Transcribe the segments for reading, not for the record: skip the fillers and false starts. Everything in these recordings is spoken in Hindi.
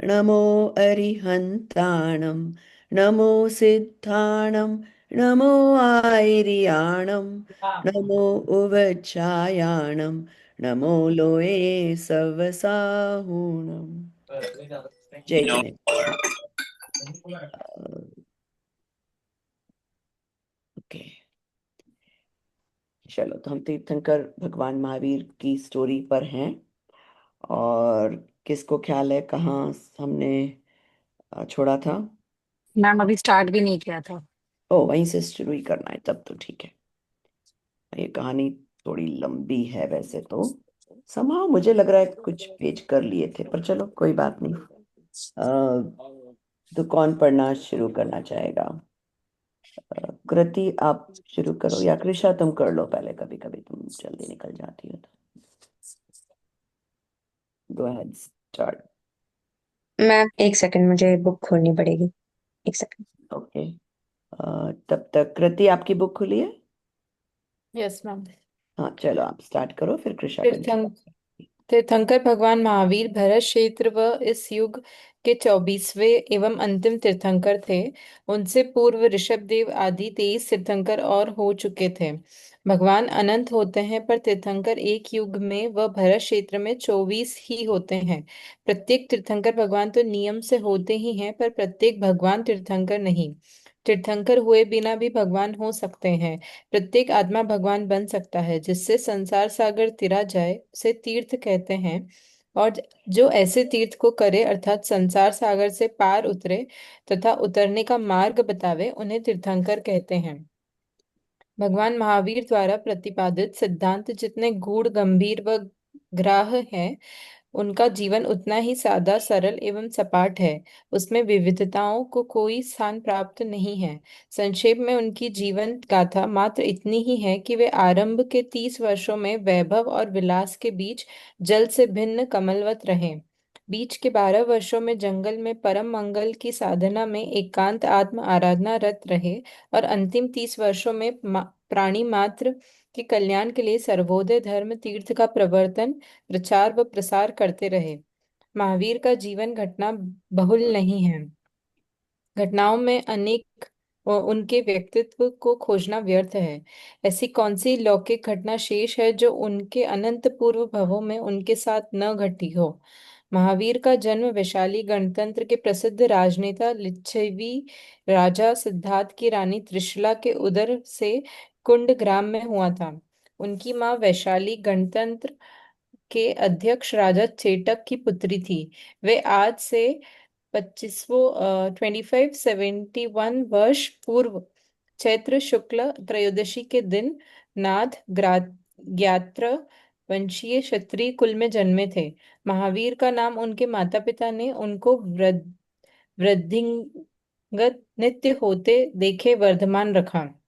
नमो अरिहन्ताणं, नमो सिद्धाणं, नमो आयर्याणं, नमो उवचायाणं, नमो लोये सवसाहुणम्। जय जिनेन्द्र। ओके, चलो तो हम तीर्थंकर भगवान महावीर की स्टोरी पर हैं। और किसको ख्याल है कहाँ हमने छोड़ा था? मैम अभी स्टार्ट भी नहीं किया था। ओ, वहीं से शुरू ही करना है, तब तो ठीक है। ये कहानी थोड़ी लंबी है वैसे तो। somehow मुझे लग रहा है कि कुछ पेज कर लिए थे, पर चलो कोई बात नहीं। तो कौन पढ़ना शुरू करना चाहेगा? कृति आप शुरू करो, या कृषा तुम कर लो पहले, कभी कभी तुम जल्दी निकल जाती हो तो। Go ahead, start. मैम एक सेकंड, मुझे बुक खोलनी पड़ेगी। एक सेकंड। ओके, तब तक कृति आपकी बुक खुली है? Yes ma'am. हाँ चलो, आप स्टार्ट करो, फिर कृषा तीर्थं कंटिन्यू। तीर्थंकर भगवान महावीर भरत क्षेत्र व इस युग के 24वें एवं अंतिम तीर्थंकर थे। उनसे पूर्व ऋषभदेव आदि 23 तीर्थंकर और हो चुके थे। भगवान अनंत होते हैं, पर तीर्थंकर एक युग में व भरत क्षेत्र में 24 ही होते हैं। प्रत्येक तीर्थंकर भगवान तो नियम से होते ही हैं, पर प्रत्येक भगवान तीर्थंकर नहीं। तीर्थंकर हुए बिना भी भगवान हो सकते हैं। प्रत्येक आत्मा भगवान बन सकता है। जिससे संसार सागर तिरा जाए उसे तीर्थ कहते हैं। और जो ऐसे तीर्थ को करे अर्थात संसार सागर से पार उतरे तथा उतरने का मार्ग बतावे, उन्हें तीर्थंकर कहते हैं। भगवान महावीर द्वारा प्रतिपादित सिद्धांत जितने गूढ़ गंभीर व ग्राह्य हैं, उनका जीवन उतना ही सादा सरल एवं सपाट है। उसमें विविधताओं को कोई स्थान प्राप्त नहीं है। संक्षेप में उनकी जीवन गाथा मात्र इतनी ही है कि वे आरंभ के 30 वर्षों में वैभव और विलास के बीच जल से भिन्न कमलवत रहे। बीच के 12 वर्षों में जंगल में परम मंगल की साधना में एकांत आत्म आराधना रत रहे। और अंतिम 30 वर्षों में प्राणी मात्र के कल्याण के लिए सर्वोदय धर्म तीर्थ का प्रवर्तन प्रचार व प्रसार करते रहे। महावीर का जीवन घटना बहुल नहीं है। घटनाओं में अनेक उनके व्यक्तित्व को खोजना व्यर्थ है। ऐसी कौन सी लौकिक घटना शेष है जो उनके अनंत पूर्व भवों में उनके साथ न घटी हो। महावीर का जन्म वैशाली गणतंत्र के प्रसिद्ध राजनेता लिच्छवी राजा सिद्धार्थ की रानी त्रिशला के उदर से कुंड ग्राम में हुआ था। उनकी मां वैशाली गणतंत्र के अध्यक्ष राजा चेटक की पुत्री थी। वे आज से 2571 पूर्व चैत्र शुक्ल त्रयोदशी के दिन नाथ ज्ञात्र वंशीय क्षत्रिय कुल में जन्मे थे। महावीर का नाम उनके माता पिता ने उनको वृद्धिंगत नित्य होते देखे वर्धमान रखा।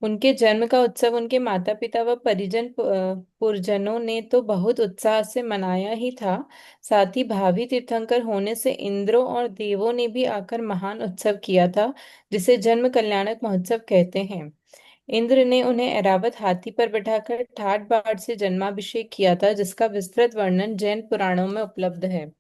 उनके जन्म का उत्सव उनके माता पिता व परिजन पुरजनों ने तो बहुत उत्साह से मनाया ही था। साथ ही भावी तीर्थंकर होने से इंद्रों और देवों ने भी आकर महान उत्सव किया था, जिसे जन्म कल्याणक महोत्सव कहते हैं। इंद्र ने उन्हें ऐरावत हाथी पर बैठाकर ठाट बाट से जन्माभिषेक किया था, जिसका विस्तृत वर्णन जैन पुराणों में उपलब्ध है।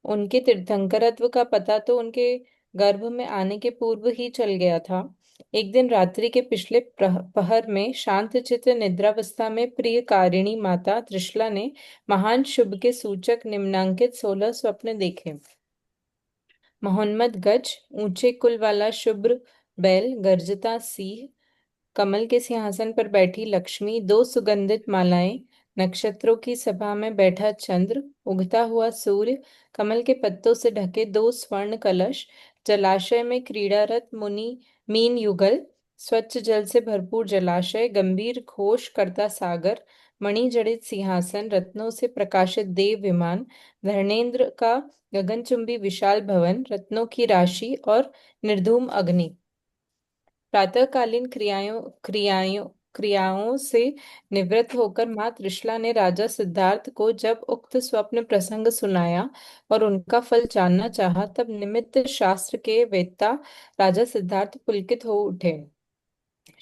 उनके तीर्थंकरत्व का पता तो उनके गर्भ में आने के पूर्व ही चल गया था। एक दिन रात्रि के पिछले पहर में शांत चित्त निद्रावस्था में प्रिय कारिणी माता त्रिशला ने महान शुभ के सूचक निम्नांकित 16 स्वप्न देखे। महोन्मद गज, ऊंचे कुल वाला शुभ्र बैल, गर्जता सिंह, कमल के सिंहासन पर बैठी लक्ष्मी, दो सुगंधित मालाएं, नक्षत्रों की सभा में बैठा चंद्र, उगता हुआ सूर्य, कमल के पत्तों से ढके दो स्वर्ण कलश, जलाशय में क्रीड़ारत मुनि मीन युगल, स्वच्छ जल से भरपूर जलाशय, गंभीर घोष करता सागर, मणि जड़ित सिंहासन, रत्नों से प्रकाशित देव विमान, धर्मेंद्र का गगनचुंबी विशाल भवन, रत्नों की राशि और निर्धूम अग्नि। प्रातःकालीन क्रियाओं क्रियाओं से निवृत्त होकर माँ त्रिशला ने राजा सिद्धार्थ को जब उक्त स्वप्न प्रसंग सुनाया और उनका फल जानना चाहा, तब निमित्त शास्त्र के वेत्ता राजा सिद्धार्थ पुलकित हो उठे।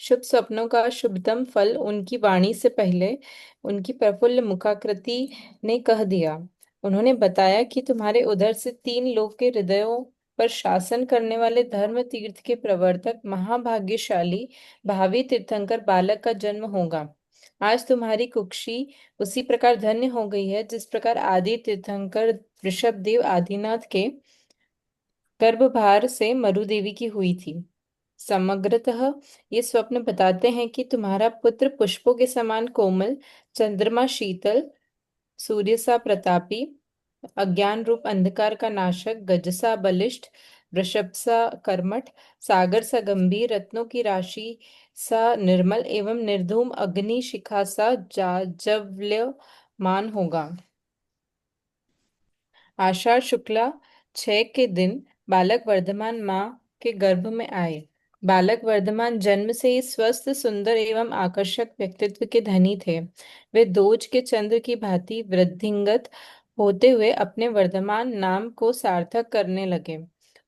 शुभ स्वप्नों का शुभतम फल उनकी वाणी से पहले उनकी प्रफुल्ल मुखाकृति ने कह दिया। उन्होंने बताया कि तुम्हारे उधर से 3 लोक के हृदयों पर शासन करने वाले धर्म तीर्थ के प्रवर्तक महाभाग्यशाली भावी तीर्थंकर बालक का जन्म होगा। आज तुम्हारी कुक्षी उसी प्रकार धन्य हो गई है जिस प्रकार आदि तीर्थंकर ऋषभदेव आदिनाथ के गर्भभार से मरुदेवी की हुई थी। समग्रतः ये स्वप्न बताते हैं कि तुम्हारा पुत्र पुष्पों के समान कोमल, चंद्रमा शीतल, सूर्य सा प्रतापी, अज्ञान रूप अंधकार का नाशक, गज सा बलिष्ठ, वृषभ सा कर्मठ, सागर सा गंभीर, रत्नों की राशि सा निर्मल एवं निर्धूम अग्नि शिखा सा जाज्वल्यमान होगा। आषाढ़ शुक्ला 6 के दिन बालक वर्धमान माँ के गर्भ में आए। बालक वर्धमान जन्म से ही स्वस्थ, सुंदर एवं आकर्षक व्यक्तित्व के धनी थे। वे दोज के चंद्र की भांति वृद्धिंगत होते हुए अपने वर्धमान नाम को सार्थक करने लगे।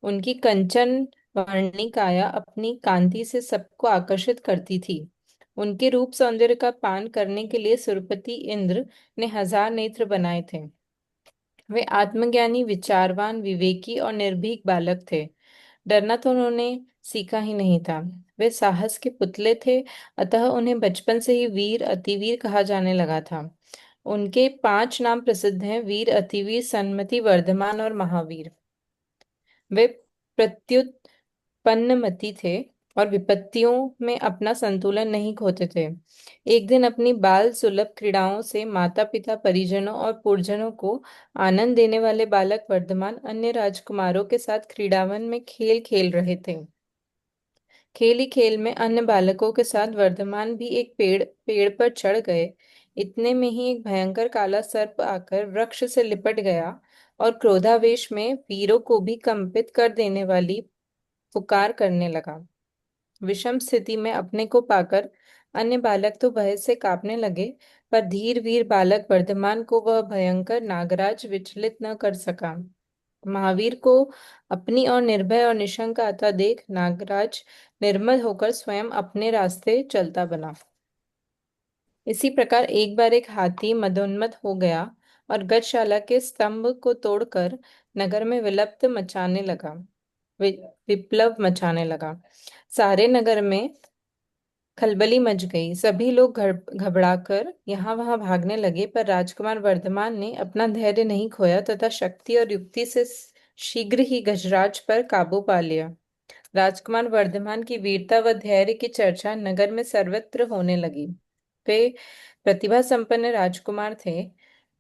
उनकी कंचन वर्णी काया अपनी कांति से सबको आकर्षित करती थी। उनके रूप सौंदर्य का पान करने के लिए सुरपति इंद्र ने 1000 नेत्र बनाए थे। वे आत्मज्ञानी, विचारवान, विवेकी और निर्भीक बालक थे। डरना तो उन्होंने सीखा ही नहीं था। वे साहस के पुतले थे, अतः उन्हें बचपन से ही वीर, अतिवीर कहा जाने लगा था। उनके 5 नाम प्रसिद्ध हैं: वीर, अतिवीर, सन्मति, वर्धमान और महावीर। वे प्रत्युत्पन्नमति थे और विपत्तियों में अपना संतुलन नहीं खोते थे। एक दिन अपनी बाल सुलभ क्रीड़ाओं से माता पिता, परिजनों और पुरजनों को आनंद देने वाले बालक वर्धमान अन्य राजकुमारों के साथ क्रीड़ावन में खेल खेल रहे थे। खेल ही खेल में अन्य बालकों के साथ वर्धमान भी एक पेड़ पेड़ पर चढ़ गए। इतने में ही एक भयंकर काला सर्प आकर वृक्ष से लिपट गया और क्रोधावेश में वीरों को भी कंपित कर देने वाली पुकार करने लगा। विषम स्थिति में अपने को पाकर अन्य बालक तो भय से कांपने लगे, पर धीर वीर बालक वर्धमान को वह भयंकर नागराज विचलित न कर सका। महावीर को अपनी और निर्भय और निशंक आता देख नागराज निर्मल होकर स्वयं अपने रास्ते चलता बना। इसी प्रकार एक बार एक हाथी मदोन्मत्त हो गया और गजशाला के स्तंभ को तोड़कर नगर में विप्लव मचाने लगा। सारे नगर में खलबली मच गई। सभी लोग घबराकर यहाँ वहां भागने लगे, पर राजकुमार वर्धमान ने अपना धैर्य नहीं खोया तथा शक्ति और युक्ति से शीघ्र ही गजराज पर काबू पा लिया। राजकुमार वर्धमान की वीरता व धैर्य की चर्चा नगर में सर्वत्र होने लगी। वे प्रतिभा संपन्न राजकुमार थे।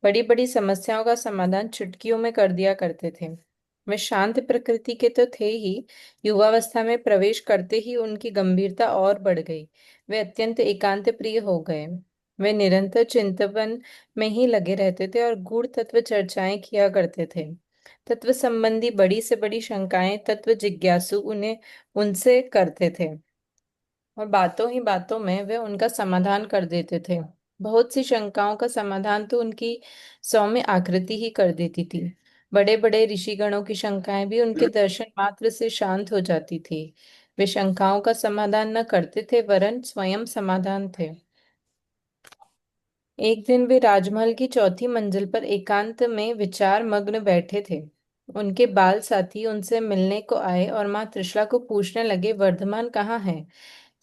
बड़ी बड़ी समस्याओं का समाधान चुटकियों में कर दिया करते थे। वे शांत प्रकृति के तो थे ही, युवावस्था में प्रवेश करते ही उनकी गंभीरता और बढ़ गई। वे अत्यंत एकांत प्रिय हो गए। वे निरंतर चिंतन में ही लगे रहते थे और गूढ़ तत्व चर्चाएं किया करते थे। तत्व संबंधी बड़ी से बड़ी शंकाएं तत्व जिज्ञासु उन्हें उनसे करते थे और बातों ही बातों में वे उनका समाधान कर देते थे। बहुत सी शंकाओं का समाधान तो उनकी सौम्य आकृति ही कर देती थी। बड़े बड़े ऋषिगणों की शंकाएं भी उनके दर्शन मात्र से शांत हो जाती थी। वे शंकाओं का समाधान न करते थे, वरन स्वयं समाधान थे। एक दिन वे राजमहल की चौथी मंजिल पर एकांत में विचार मग्न बैठे थे। उनके बाल साथी उनसे मिलने को आए और माँ त्रिशला को पूछने लगे, वर्धमान कहाँ है?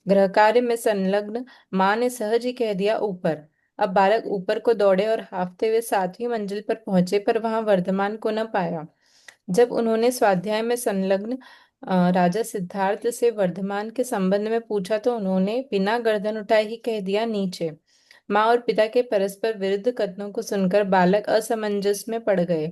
गृह कार्य में संलग्न माँ ने सहज ही कह दिया, ऊपर। अब बालक ऊपर को दौड़े और हाँफते हुए 7वीं मंजिल पर पहुंचे, पर वहां वर्धमान को न पाया। जब उन्होंने स्वाध्याय में संलग्न राजा सिद्धार्थ से वर्धमान के संबंध में पूछा तो उन्होंने बिना गर्दन उठाए ही कह दिया, नीचे। माँ और पिता के परस्पर विरुद्ध कथनों को सुनकर बालक असमंजस में पड़ गए।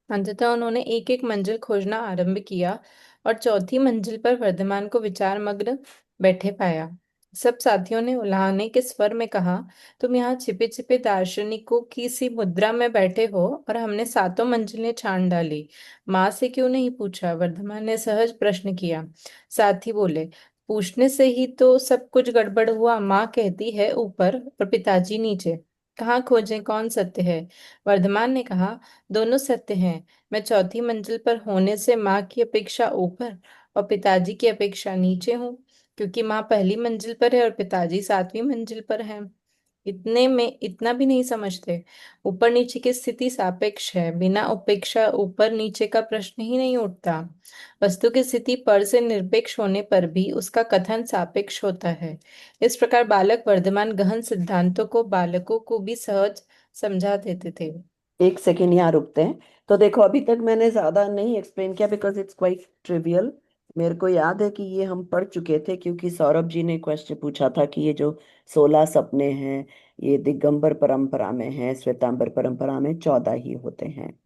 अंततः उन्होंने एक एक मंजिल खोजना आरंभ किया और चौथी मंजिल पर वर्धमान को विचार मग्न बैठे पाया। सब साथियों ने उल्हाने के स्वर में कहा, तुम यहाँ छिपे छिपे दार्शनिकों की सी मुद्रा में बैठे हो और हमने 7 मंजिलें छान डाली। माँ से क्यों नहीं पूछा? वर्धमान ने सहज प्रश्न किया। साथी बोले, पूछने से ही तो सब कुछ गड़बड़ हुआ। माँ कहती है ऊपर और पिताजी नीचे। कहाँ खोजें, कौन सत्य है? वर्धमान ने कहा, दोनों सत्य हैं। मैं चौथी मंजिल पर होने से माँ की अपेक्षा ऊपर और पिताजी की अपेक्षा नीचे हूँ। क्योंकि माँ पहली मंजिल पर है और पिताजी 7वीं मंजिल पर हैं। इतने में इतना भी नहीं समझते। ऊपर नीचे की स्थिति सापेक्ष है, बिना उपेक्षा ऊपर नीचे का प्रश्न ही नहीं उठता। वस्तु की स्थिति पर से निरपेक्ष होने पर भी उसका कथन सापेक्ष होता है। इस प्रकार बालक वर्धमान गहन सिद्धांतों को बालकों को भी सहज समझा देते थे। एक सेकेंड यहाँ रुकते हैं। तो देखो, अभी तक मैंने ज्यादा नहीं एक्सप्लेन किया बिकॉज इट्स क्वाइट ट्रिवियल। मेरे को याद है कि ये हम पढ़ चुके थे, क्योंकि सौरभ जी ने क्वेश्चन पूछा था कि ये जो 16 सपने हैं, ये दिगंबर परंपरा में है, श्वेतांबर परंपरा में 14 ही होते हैं।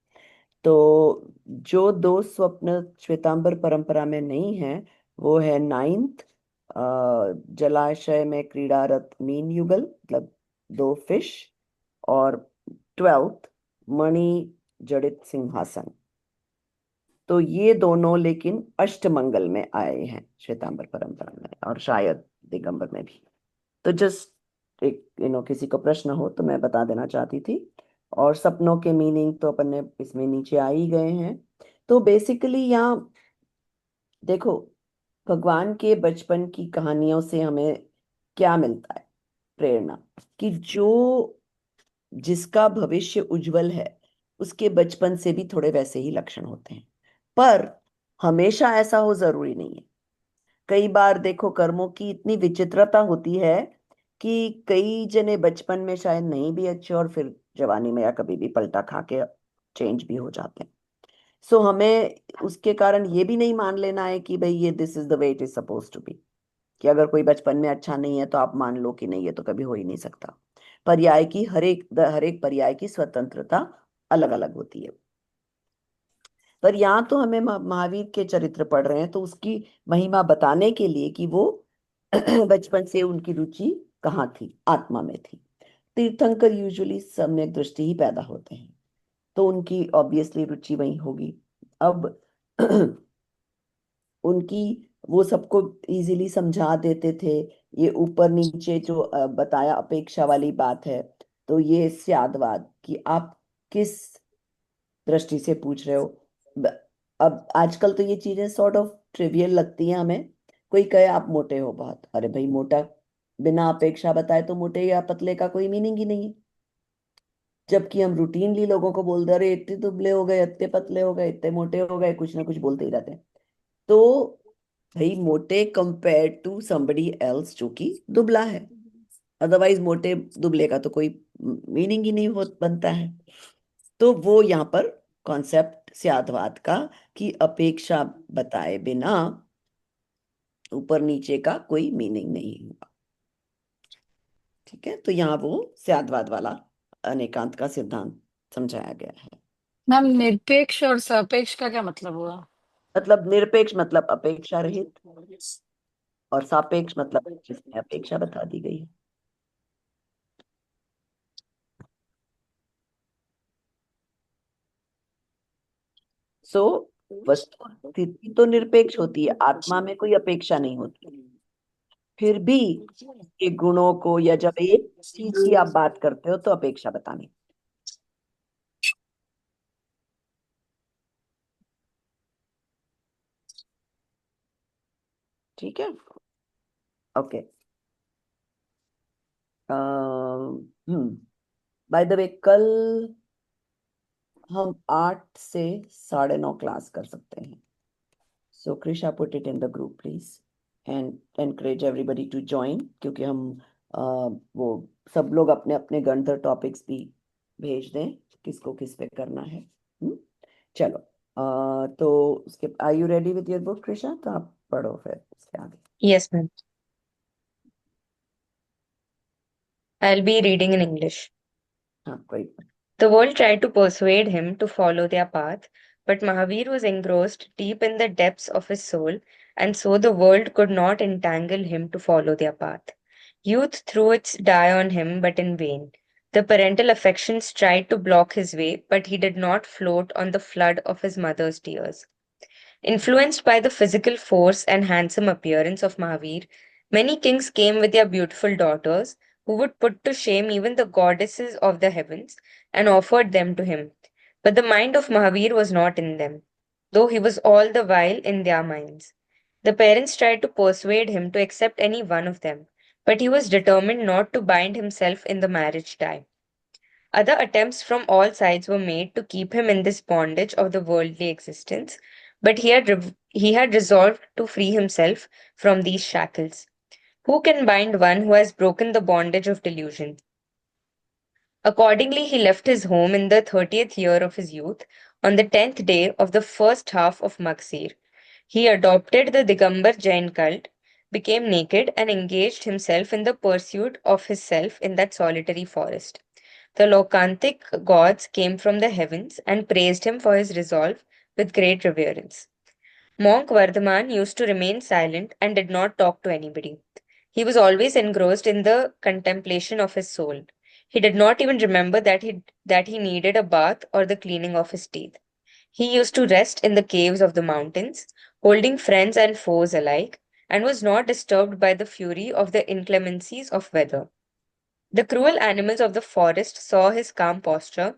तो जो दो स्वप्न श्वेतांबर परंपरा में नहीं है, वो है नाइन्थ, जलाशय में क्रीड़ारत मीन युगल, मतलब दो फिश, और 12th, मणि जड़ित सिंहासन। तो ये दोनों लेकिन अष्टमंगल में आए हैं श्वेतांबर परंपरा में, और शायद दिगंबर में भी। तो जस्ट एक किसी को प्रश्न हो तो मैं बता देना चाहती थी। और सपनों के मीनिंग तो अपन ने इसमें नीचे आ ही गए हैं। तो बेसिकली यहाँ देखो, भगवान के बचपन की कहानियों से हमें क्या मिलता है? प्रेरणा। कि जो जिसका भविष्य उज्जवल है, उसके बचपन से भी थोड़े वैसे ही लक्षण होते हैं। पर हमेशा ऐसा हो जरूरी नहीं है। कई बार देखो, कर्मों की इतनी विचित्रता होती है कि कई जने बचपन में शायद नहीं भी अच्छे, और फिर जवानी में या कभी भी पलटा खा के चेंज भी हो जाते हैं। सो हमें उसके कारण ये भी नहीं मान लेना है कि भाई ये this is the way it is suppose to be, कि अगर कोई बचपन में अच्छा नहीं है तो आप मान लो कि नहीं, ये तो कभी हो ही नहीं सकता। पर्याय की हर एक पर्याय की स्वतंत्रता अलग अलग होती है। पर यहाँ तो हमें महावीर के चरित्र पढ़ रहे हैं, तो उसकी महिमा बताने के लिए कि वो बचपन से उनकी रुचि कहाँ थी, आत्मा में थी। तीर्थंकर यूजुअली सम्यक दृष्टि ही पैदा होते हैं, तो उनकी ऑब्वियसली रुचि वही होगी। अब उनकी, वो सबको इजीली समझा देते थे। ये ऊपर नीचे जो बताया अपेक्षा वाली बात है, तो ये स्यादवाद कि आप किस दृष्टि से पूछ रहे हो। ब- अब आजकल तो ये चीजें सॉर्ट ऑफ ट्रिवियल लगती हैं हमें। कोई कहे आप मोटे हो बहुत, अरे भाई मोटा बिना अपेक्षा बताए तो मोटे या पतले का कोई मीनिंग ही नहीं है। जबकि हम रूटीनली लोगों को बोलते अरे इतने दुबले हो गए, इतने पतले हो गए, इतने मोटे हो गए, कुछ ना कुछ बोलते ही रहते हैं। तो भाई मोटे कंपेयर टू समबडी एल्स जो कि दुबला है। अदरवाइज मोटे दुबले का तो कोई मीनिंग ही नहीं हो बनता है। तो वो यहाँ पर कॉन्सेप्ट स्यादवाद का, कि अपेक्षा बताए बिना ऊपर नीचे का कोई मीनिंग नहीं हुआ। ठीक है, तो यहाँ वो स्यादवाद वाला अनेकांत का सिद्धांत समझाया गया है। मैम, निरपेक्ष और सापेक्ष का क्या मतलब हुआ? मतलब निरपेक्ष मतलब अपेक्षा रहित, और सापेक्ष मतलब जिसमें अपेक्षा बता दी गई है। सो वस्तु स्थिति तो निरपेक्ष होती है, आत्मा में कोई अपेक्षा नहीं होती। फिर भी ये गुणों को, या जब एक चीज की आप बात करते हो तो अपेक्षा बतानी। ठीक है, ओके। बाय द वे, कल हम 8 से 9:30 क्लास कर सकते हैं। So Krisha put it in the group please, and encourage everybody to join, क्योंकि हम वो सब लोग अपने अपने गणित टॉपिक्स भी भेज दें, किसको किस पे करना है। चलो, तो उसके are you ready with your book Krisha? तो आप पढ़ो फिर उसके आगे। Yes, ma'am. I'll be reading in English. हाँ, कोई। The world tried to persuade him to follow their path, but Mahavir was engrossed deep in the depths of his soul, and so the world could not entangle him to follow their path. Youth threw its die on him, but in vain. The parental affections tried to block his way, but he did not float on the flood of his mother's tears. Influenced by the physical force and handsome appearance of Mahavir, many kings came with their beautiful daughters, who would put to shame even the goddesses of the heavens, and offered them to him. But the mind of Mahavir was not in them, though he was all the while in their minds. The parents tried to persuade him to accept any one of them, but he was determined not to bind himself in the marriage tie. Other attempts from all sides were made to keep him in this bondage of the worldly existence, but he had resolved to free himself from these shackles. Who can bind one who has broken the bondage of delusion? Accordingly, he left his home in the 30th year of his youth, on the 10th day of the first half of Magsir. He adopted the Digambar Jain cult, became naked, and engaged himself in the pursuit of his self in that solitary forest. The Lokantic gods came from the heavens and praised him for his resolve with great reverence. Monk Vardhaman used to remain silent and did not talk to anybody. He was always engrossed in the contemplation of his soul. He did not even remember that he needed a bath or the cleaning of his teeth. He used to rest in the caves of the mountains, holding friends and foes alike, and was not disturbed by the fury of the inclemencies of weather. The cruel animals of the forest saw his calm posture,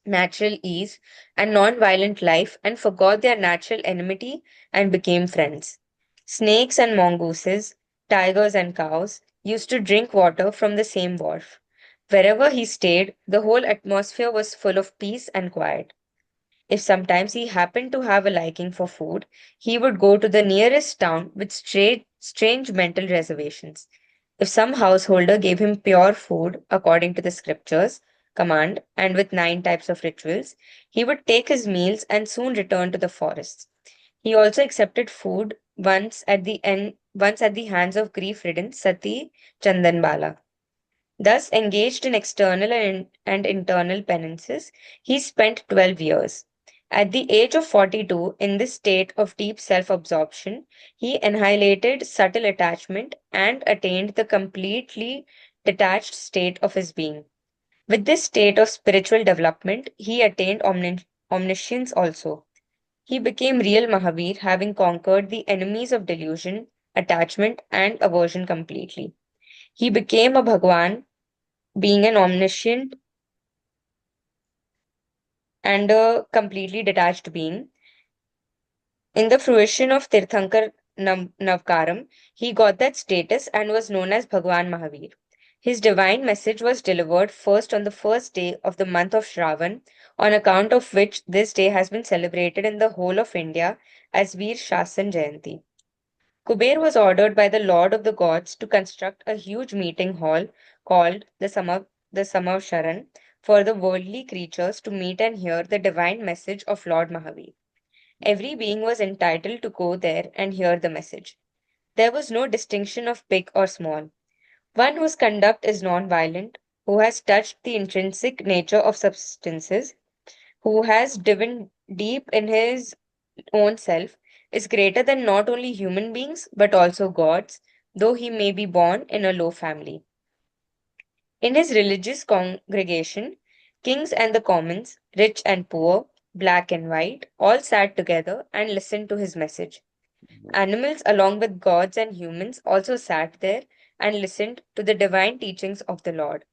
natural ease, and non-violent life and forgot their natural enmity and became friends. Snakes and mongooses, tigers and cows used to drink water from the same wharf. Wherever he stayed, the whole atmosphere was full of peace and quiet. If sometimes he happened to have a liking for food, he would go to the nearest town with strange mental reservations. If some householder gave him pure food according to the scriptures, command, and with 9 types of rituals, he would take his meals and soon return to the forests. He also accepted food once at the hands of grief-ridden Sati Chandanbala. Thus, engaged in external and internal penances, he spent 12 years. At the age of 42, in this state of deep self absorption, he annihilated subtle attachment and attained the completely detached state of his being. With this state of spiritual development, he attained omniscience also. He became real Mahavir, having conquered the enemies of delusion, attachment, and aversion completely. He became a Bhagwan, being an omniscient and a completely detached being. In the fruition of Tirthankar Navkaram, he got that status and was known as Bhagwan Mahavir. His divine message was delivered first on the first day of the month of Shravan, on account of which this day has been celebrated in the whole of India as Veer Shasan Jayanti. Kuber was ordered by the Lord of the Gods to construct a huge meeting hall called the Samavsharan for the worldly creatures to meet and hear the divine message of Lord Mahavir. Every being was entitled to go there and hear the message. There was no distinction of big or small. One whose conduct is non-violent, who has touched the intrinsic nature of substances, who has driven deep in his own self, is greater than not only human beings but also gods, though he may be born in a low family. In his religious congregation, kings and the commons, rich and poor, black and white, all sat together and listened to his message. Animals, along with gods and humans, also sat there and listened to the divine teachings of the Lord.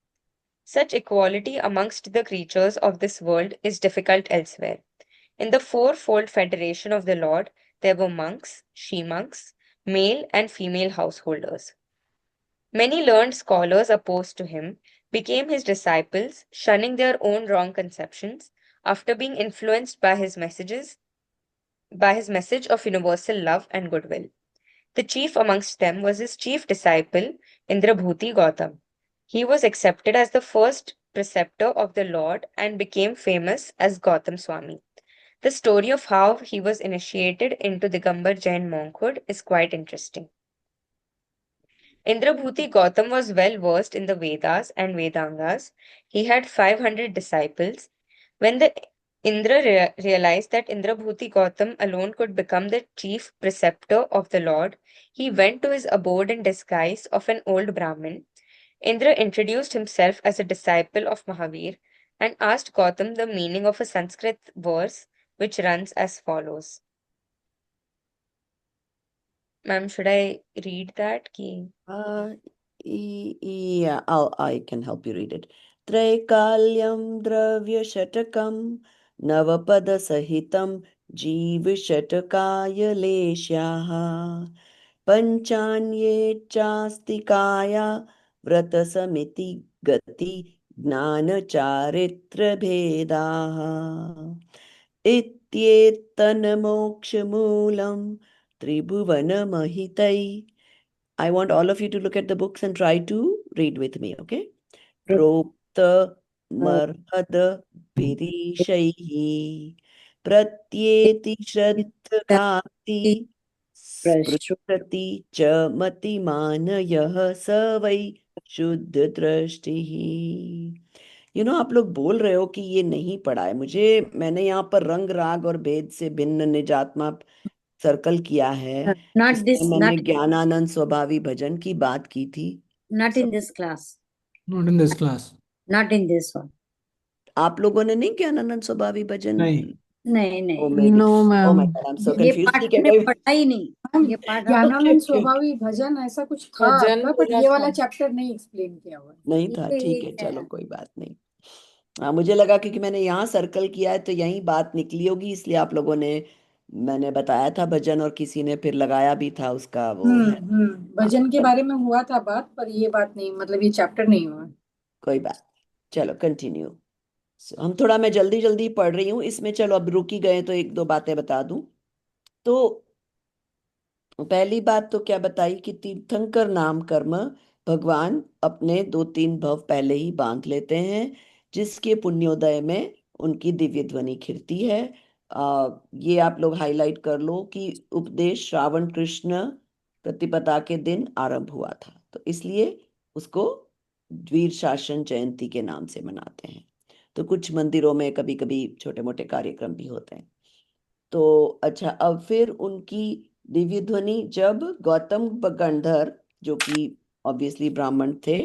Such equality amongst the creatures of this world is difficult elsewhere. In the fourfold federation of the Lord, there were monks, she monks, male and female householders. Many learned scholars opposed to him became his disciples, shunning their own wrong conceptions after being influenced by his message of universal love and goodwill. The chief amongst them was his chief disciple, Indrabhuti Gautam. He was accepted as the first preceptor of the Lord and became famous as Gautam Swami. The story of how he was initiated into Digambar Jain monkhood is quite interesting. Indrabhuti Gautam was well versed in the Vedas and Vedangas. He had 500 disciples. When the Indra realized that Indrabhuti Gautam alone could become the chief preceptor of the Lord, he went to his abode in disguise of an old Brahmin. Indra introduced himself as a disciple of Mahavir and asked Gautam the meaning of a Sanskrit verse which runs as follows. Ma'am, should I read that? Ki? Yeah, I can help you read it. Traikalyam dravya shatakam navapada sahitam जीवषट्कायलेश्याः पञ्चान्ये चास्तिकाया व्रतसमिति गति ज्ञानचारित्रभेदाः इत्येतन्मोक्षमूलं त्रिभुवनमहितै. I want all of you to look at the books and try to read with me, okay? प्रोक्त मर्हद पिरीशैः प्रत्येति श्रद्धकाति स्पृशति च मतिमान यः स वै शुद्ध दृष्टिः. आप लोग बोल रहे हो कि ये नहीं पढ़ा है. मैंने यहाँ पर रंग राग और भेद से भिन्न निजात्मा सर्कल किया है. Not इसमें this, मैंने not ज्ञानानंद स्वभावी भजन की बात की थी. not in this class, Not in this class. not in this one. आप लोगों ने नहीं ज्ञानानंद स्वभावी भजन? नहीं. नहीं Oh, नहीं, maybe. No, Oh ma'am. my God, I'm so ये confused. पाठ ठीक है, हमने कोई पढ़ा ही नहीं, ये पाठ हम ज्ञानानंद okay. स्वभावी भजन ऐसा कुछ था भजन आपका, पर पूरा ये वाला था। चैप्टर नहीं एक्सप्लेन किया हुआ है। नहीं था. ठीक है, ये चलो कोई बात नहीं. मुझे लगा क्योंकि मैंने यहाँ सर्कल किया है तो यही बात निकली होगी, इसलिए आप लोगों ने, मैंने बताया था भजन और किसी ने फिर लगाया भी था उसका वो है. भजन के बारे में हुआ था बात, पर ये बात नहीं, मतलब ये चैप्टर नहीं हुआ। कोई बात. चलो कंटिन्यू. हम थोड़ा, मैं जल्दी जल्दी पढ़ रही हूँ इसमें. चलो अब रुक ही गए तो एक दो बातें बता दूं. तो पहली बात तो क्या बताई कि तीर्थंकर नाम कर्म भगवान अपने 2-3 भव पहले ही बांध लेते हैं, जिसके पुण्योदय में उनकी दिव्य ध्वनि खिलती है. ये आप लोग हाईलाइट कर लो कि उपदेश श्रावण कृष्ण प्रतिपदा के दिन आरंभ हुआ था, तो इसलिए उसको वीर शासन जयंती के नाम से मनाते हैं. तो कुछ मंदिरों में कभी कभी छोटे मोटे कार्यक्रम भी होते हैं. तो अच्छा, अब फिर उनकी दिव्य ध्वनि जब गौतम गंधर, जो कि ऑब्वियसली ब्राह्मण थे,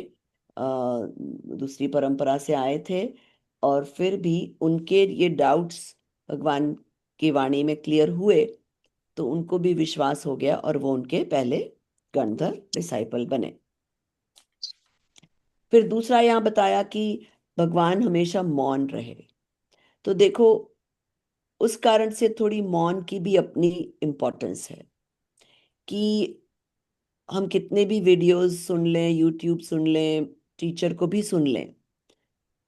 दूसरी परंपरा से आए थे, और फिर भी उनके ये डाउट्स भगवान की वाणी में क्लियर हुए, तो उनको भी विश्वास हो गया और वो उनके पहले गंधर डिसाइपल बने. फिर दूसरा यहाँ बताया कि भगवान हमेशा मौन रहे. तो देखो, उस कारण से थोड़ी मौन की भी अपनी इम्पोर्टेंस है कि हम कितने भी वीडियोस सुन लें, यूट्यूब सुन लें, टीचर को भी सुन लें,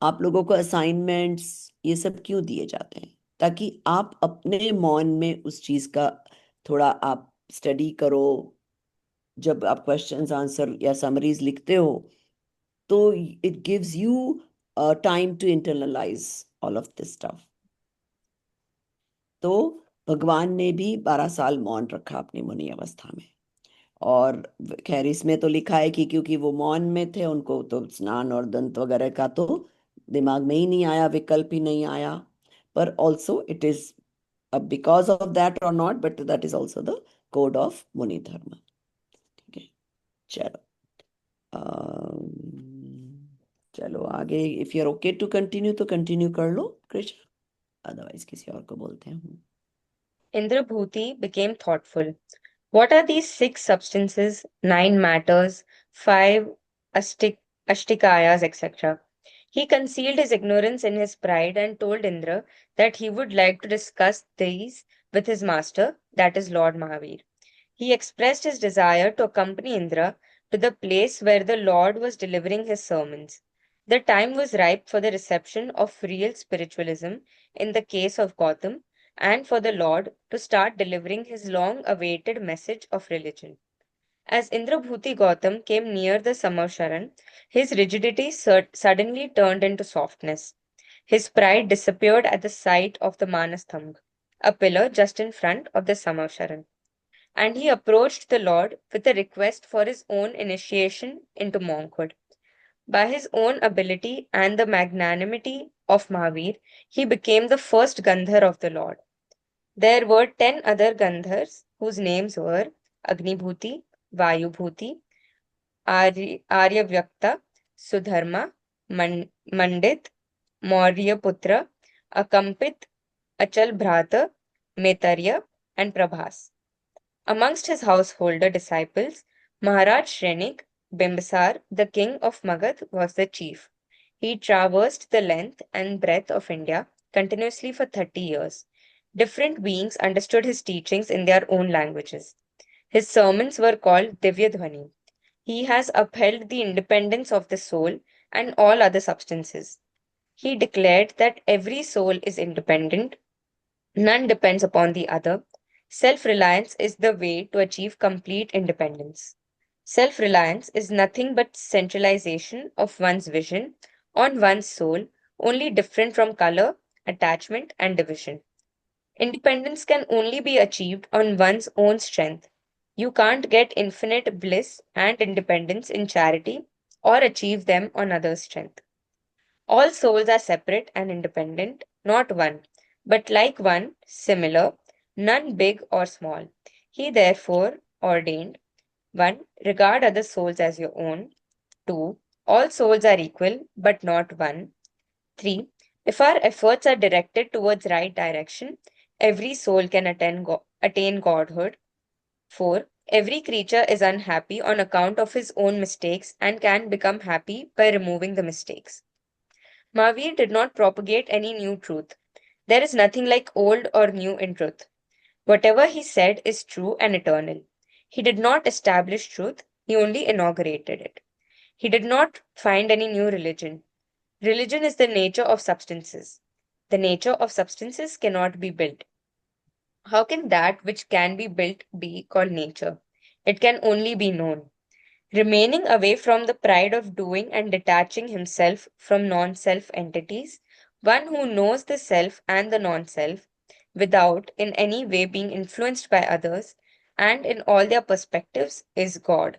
आप लोगों को असाइनमेंट्स ये सब क्यों दिए जाते हैं? ताकि आप अपने मौन में उस चीज का थोड़ा आप स्टडी करो. जब आप क्वेश्चंस आंसर या समरीज लिखते हो तो it gives you time to internalise all of this stuff. तो भगवान ने भी 12 साल मौन रखा अपनी मुनि अवस्था में. और खैर इसमें तो लिखा है कि क्योंकि वो मौन में थे, उनको तो स्नान और दंत वगैरह का तो दिमाग में ही नहीं आया, विकल्प ही नहीं आया. पर also it is because of that और not, but that is also the code of मुनि धर्म. ठीक है, चलो चलो आगे. If you are okay to continue तो कंटिन्यू कर लो कृष्ण, अदरवाइज किसी और को बोलते हैं. Indrabhuti became thoughtful. What are these 6 substances, 9 matters, 5 ashtikayas, etc.? He concealed his ignorance in his pride and told Indra that he would like to discuss these with his master, that is Lord Mahavir. He expressed his desire to accompany Indra to the place where the Lord was delivering his sermons. The time was ripe for the reception of real spiritualism in the case of Gautam, and for the Lord to start delivering his long-awaited message of religion. As Indrabhuti Gautam came near the Samavsharan, his rigidity suddenly turned into softness. His pride disappeared at the sight of the Manastambh, a pillar just in front of the Samavsharan, and he approached the Lord with a request for his own initiation into monkhood. By his own ability and the magnanimity of Mahavir, he became the first Gandhar of the Lord. There were 10 other Gandhars whose names were Agnibhuti, Vayubhuti, Aryavyakta, Sudharma, Mandit, Mauryaputra, Akampit, Achal Bhrata, Metarya, and Prabhas. Amongst his householder disciples, Maharaj Shrenik, Bimbisar, the king of Magad, was the chief. He traversed the length and breadth of India continuously for 30 years. Different beings understood his teachings in their own languages. His sermons were called Divya Dhwani. He has upheld the independence of the soul and all other substances. He declared that every soul is independent, none depends upon the other. Self reliance is the way to achieve complete independence. Self reliance is nothing but centralization of one's vision on one's soul, only different from color, attachment, and division. Independence can only be achieved on one's own strength. You can't get infinite bliss and independence in charity or achieve them on others' strength. All souls are separate and independent, not one, but like one, similar, none big or small. He therefore ordained 1. Regard other souls as your own. 2. All souls are equal, but not one. 3. If our efforts are directed towards right direction, every soul can attain godhood. 4. Every creature is unhappy on account of his own mistakes and can become happy by removing the mistakes. Mahavir did not propagate any new truth. There is nothing like old or new in truth. Whatever he said is true and eternal. He did not establish truth, he only inaugurated it. He did not find any new religion. Religion is the nature of substances. The nature of substances cannot be built. How can that which can be built be called nature? It can only be known. Remaining away from the pride of doing and detaching himself from non self entities, one who knows the self and the non self without in any way being influenced by others and in all their perspectives is God.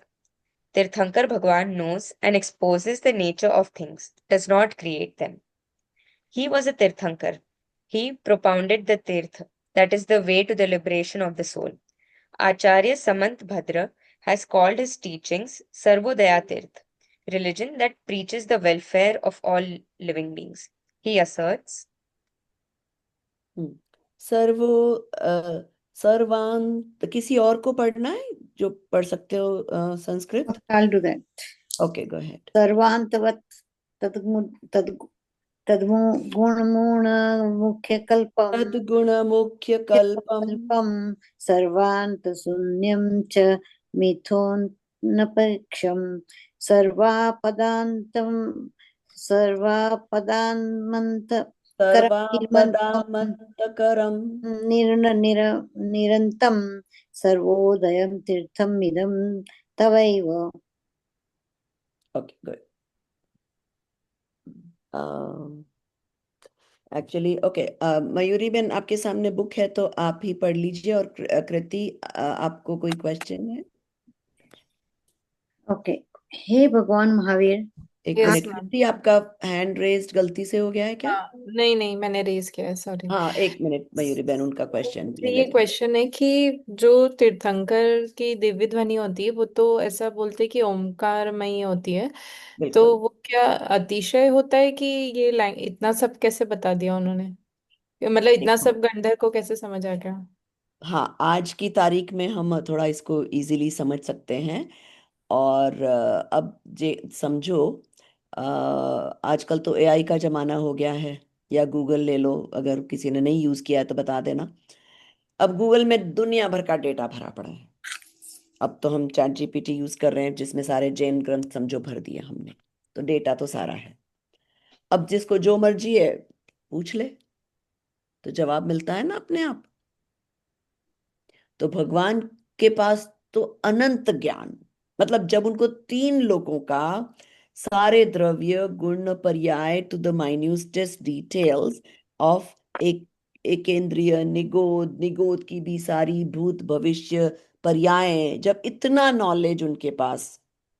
Tirthankar Bhagwan knows and exposes the nature of things, does not create them. He was a Tirthankar. He propounded the Tirth, that is the way to the liberation of the soul. Acharya Samant Bhadra has called his teachings Sarvodaya Tirth, religion that preaches the welfare of all living beings. He asserts, servo सर्वांत किसी और को पढ़ना है जो पढ़ सकते हो Sanskrit? I'll do that. Okay, go ahead. सर्वान्तवत् तद्गुणमूण मुख्य कल्पम तद्गुण मुख्य कल्पम कल्पम सर्वान्त शून्यम च मिथोन्नपरिक्षम सर्वापदान्तं सर्वापदान्मन्त सर्वापदामन्तकरम निरन्तं सर्वोदयं तीर्थम् इदं तवैव. Okay, good. Actually okay, Mayuri ben आपके सामने बुक है तो आप ही पढ़ लीजिए. और कृति, आपको कोई क्वेश्चन है? ओके. हे भगवान महावीर. एक Yes, मिनट, ma'am. कृति आपका हैंड रेज्ड गलती से हो गया है क्या? नहीं नहीं, मैंने रेज किया है, सॉरी. हाँ, एक मिनट मयूरी बेन, उनका क्वेश्चन ये क्वेश्चन है कि जो तीर्थंकर की दिव्य ध्वनि होती है वो तो ऐसा बोलते हैं कि ओमकारमयी होती है, तो बिल्कुल. वो क्या अतिशय होता है कि ये इतना सब कैसे बता दिया उन्होंने? मतलब इतना देखो, सब गंधर को कैसे समझ आ गया? हाँ, आज की तारीख में हम थोड़ा इसको इजीली समझ सकते हैं. और अब जे समझो, आजकल तो एआई का जमाना हो गया है. या गूगल ले लो, अगर किसी ने नहीं यूज किया है तो बता देना. अब गूगल में दुनिया भर का डेटा भरा पड़ा है. अब तो हम चैट जीपीटी यूज कर रहे हैं, जिसमें सारे जैन ग्रंथ समझो भर दिए हमने. तो डेटा तो सारा है. अब जिसको जो मर्जी है पूछ ले, तो जवाब मिलता है ना अपने आप. तो भगवान के पास तो अनंत ज्ञान, मतलब जब उनको तीन लोगों का सारे द्रव्य गुण पर्याय to the minutest details of एक इंद्रिय निगोद, निगोद की भी सारी भूत भविष्य पर्याय, जब इतना नॉलेज उनके पास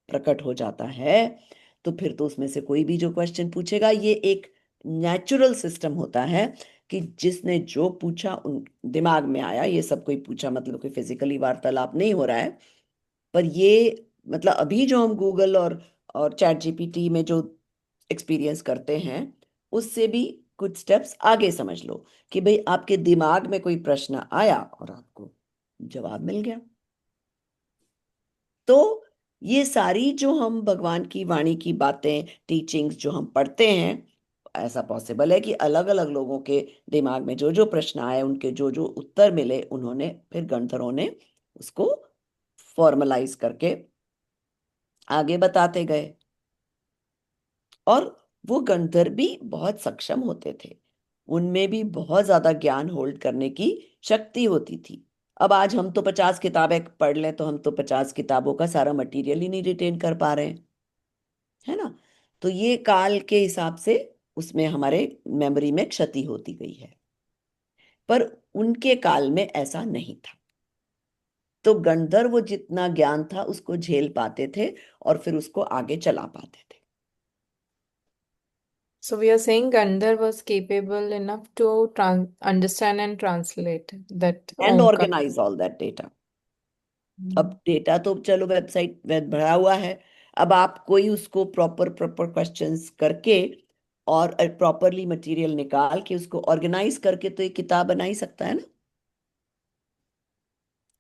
प्रकट हो जाता है, तो फिर तो उसमें से कोई भी जो क्वेश्चन पूछेगा, ये एक नेचुरल सिस्टम होता है कि जिसने जो पूछा उन दिमाग में आया. ये सब कोई पूछा मतलब कोई फिजिकली वार्तालाप नहीं हो रहा है. पर ये मतलब अभी जो हम गूगल और चैट जीपीटी में जो एक्सपीरियंस करते हैं, उससे भी कुछ स्टेप्स आगे समझ लो कि भाई आपके दिमाग में कोई प्रश्न आया और आपको जवाब मिल गया. तो ये सारी जो हम भगवान की वाणी की बातें, टीचिंग्स जो हम पढ़ते हैं, ऐसा पॉसिबल है कि अलग अलग लोगों के दिमाग में जो जो प्रश्न आए, उनके जो जो उत्तर मिले, उन्होंने फिर गणधरों ने उसको फॉर्मलाइज करके आगे बताते गए। और वो गणधर भी बहुत सक्षम होते थे, उनमें भी बहुत ज्यादा ज्ञान होल्ड करने की शक्ति होती थी। अब आज हम तो 50 किताबें पढ़ लें तो हम तो 50 किताबों का सारा मटेरियल ही नहीं रिटेन कर पा रहे हैं, है ना। तो ये काल के हिसाब से उसमें हमारे मेमोरी में क्षति होती गई है, पर उनके काल में ऐसा नहीं था। तो गणधर वो जितना ज्ञान था उसको झेल पाते थे और फिर उसको आगे चला पाते थे। So we are saying Gandhar was capable enough to understand and translate that and Omkar. Organise all that data. अब डेटा तो चलो वेबसाइट में भरा हुआ है, अब आप कोई उसको प्रॉपर प्रॉपर क्वेश्चंस करके और प्रॉपरली मटेरियल निकाल के उसको ऑर्गेनाइज करके तो एक किताब बना ही सकता है ना।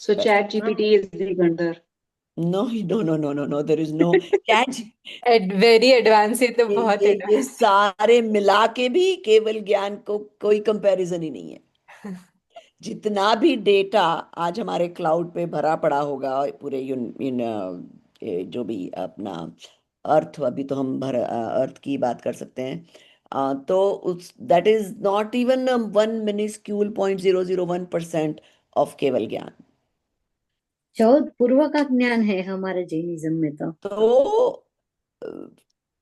So ChatGPT is the Gandhar. No no no no no no, there is no catch. Very advance, ये तो ये बहुत ये ये एडवांस। सारे मिला के भी केवल ज्ञान को कोई कंपैरिजन ही नहीं है। जितना भी डेटा आज हमारे क्लाउड पे भरा पड़ा होगा पूरे ये जो भी अपना अर्थ, अभी तो हम अर्थ की बात कर सकते हैं, तो उस that is not even 1 minuscule 0.001% of केवल ज्ञान। चौद पूर्व का ज्ञान है हमारे जैनिज्म में तो। अ,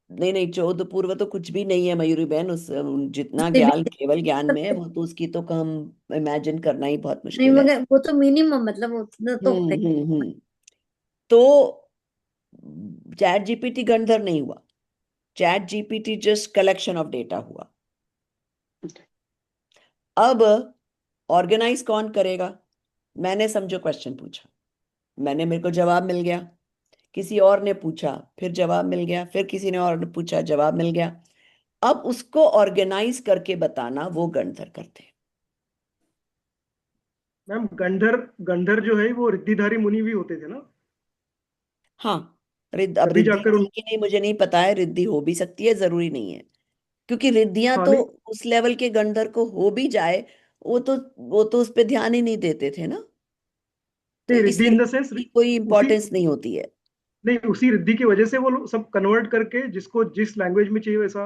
नहीं नहीं, चौदह पूर्व तो कुछ भी नहीं है मयूरी बहन। जितना उससे भी ज्ञान केवल ज्ञान में है वो तो उसकी तो हम इमेजिन करना ही बहुत नहीं, मुश्किल है। मगर वो तो मिनिमम, मतलब उतना तो है। हम्म। तो चैट जीपीटी गणधर नहीं हुआ, chat GPT just collection of data हुआ। अब ऑर्गेनाइज कौन करेगा? मैंने समझो क्वेश्चन पूछा, मेरे को जवाब मिल गया, किसी और ने पूछा फिर जवाब मिल गया, फिर किसी ने और ने पूछा जवाब मिल गया। अब उसको ऑर्गेनाइज करके बताना वो गणधर करते हैं। मैम गंधर गंधर जो है वो रिद्धिधारी मुनि भी होते थे ना। हाँ, अब तभी रिद्धि जाकर थी उन कि नहीं मुझे नहीं पता है, रिद्धि हो भी सकती है, जरूरी नहीं है। क्योंकि रिद्धियां हाँ तो नहीं उस लेवल के गंधर को हो भी जाए, वो तो उस पे ध्यान ही नहीं देते थे ना। तो नहीं, रिद्धि इस इन द रिद्धि सेंस की कोई उसी इंपॉर्टेंस नहीं होती है। नहीं, उसी रिद्धि की वजह से वो लोग सब कन्वर्ट करके जिसको जिस लैंग्वेज में चाहिए वैसा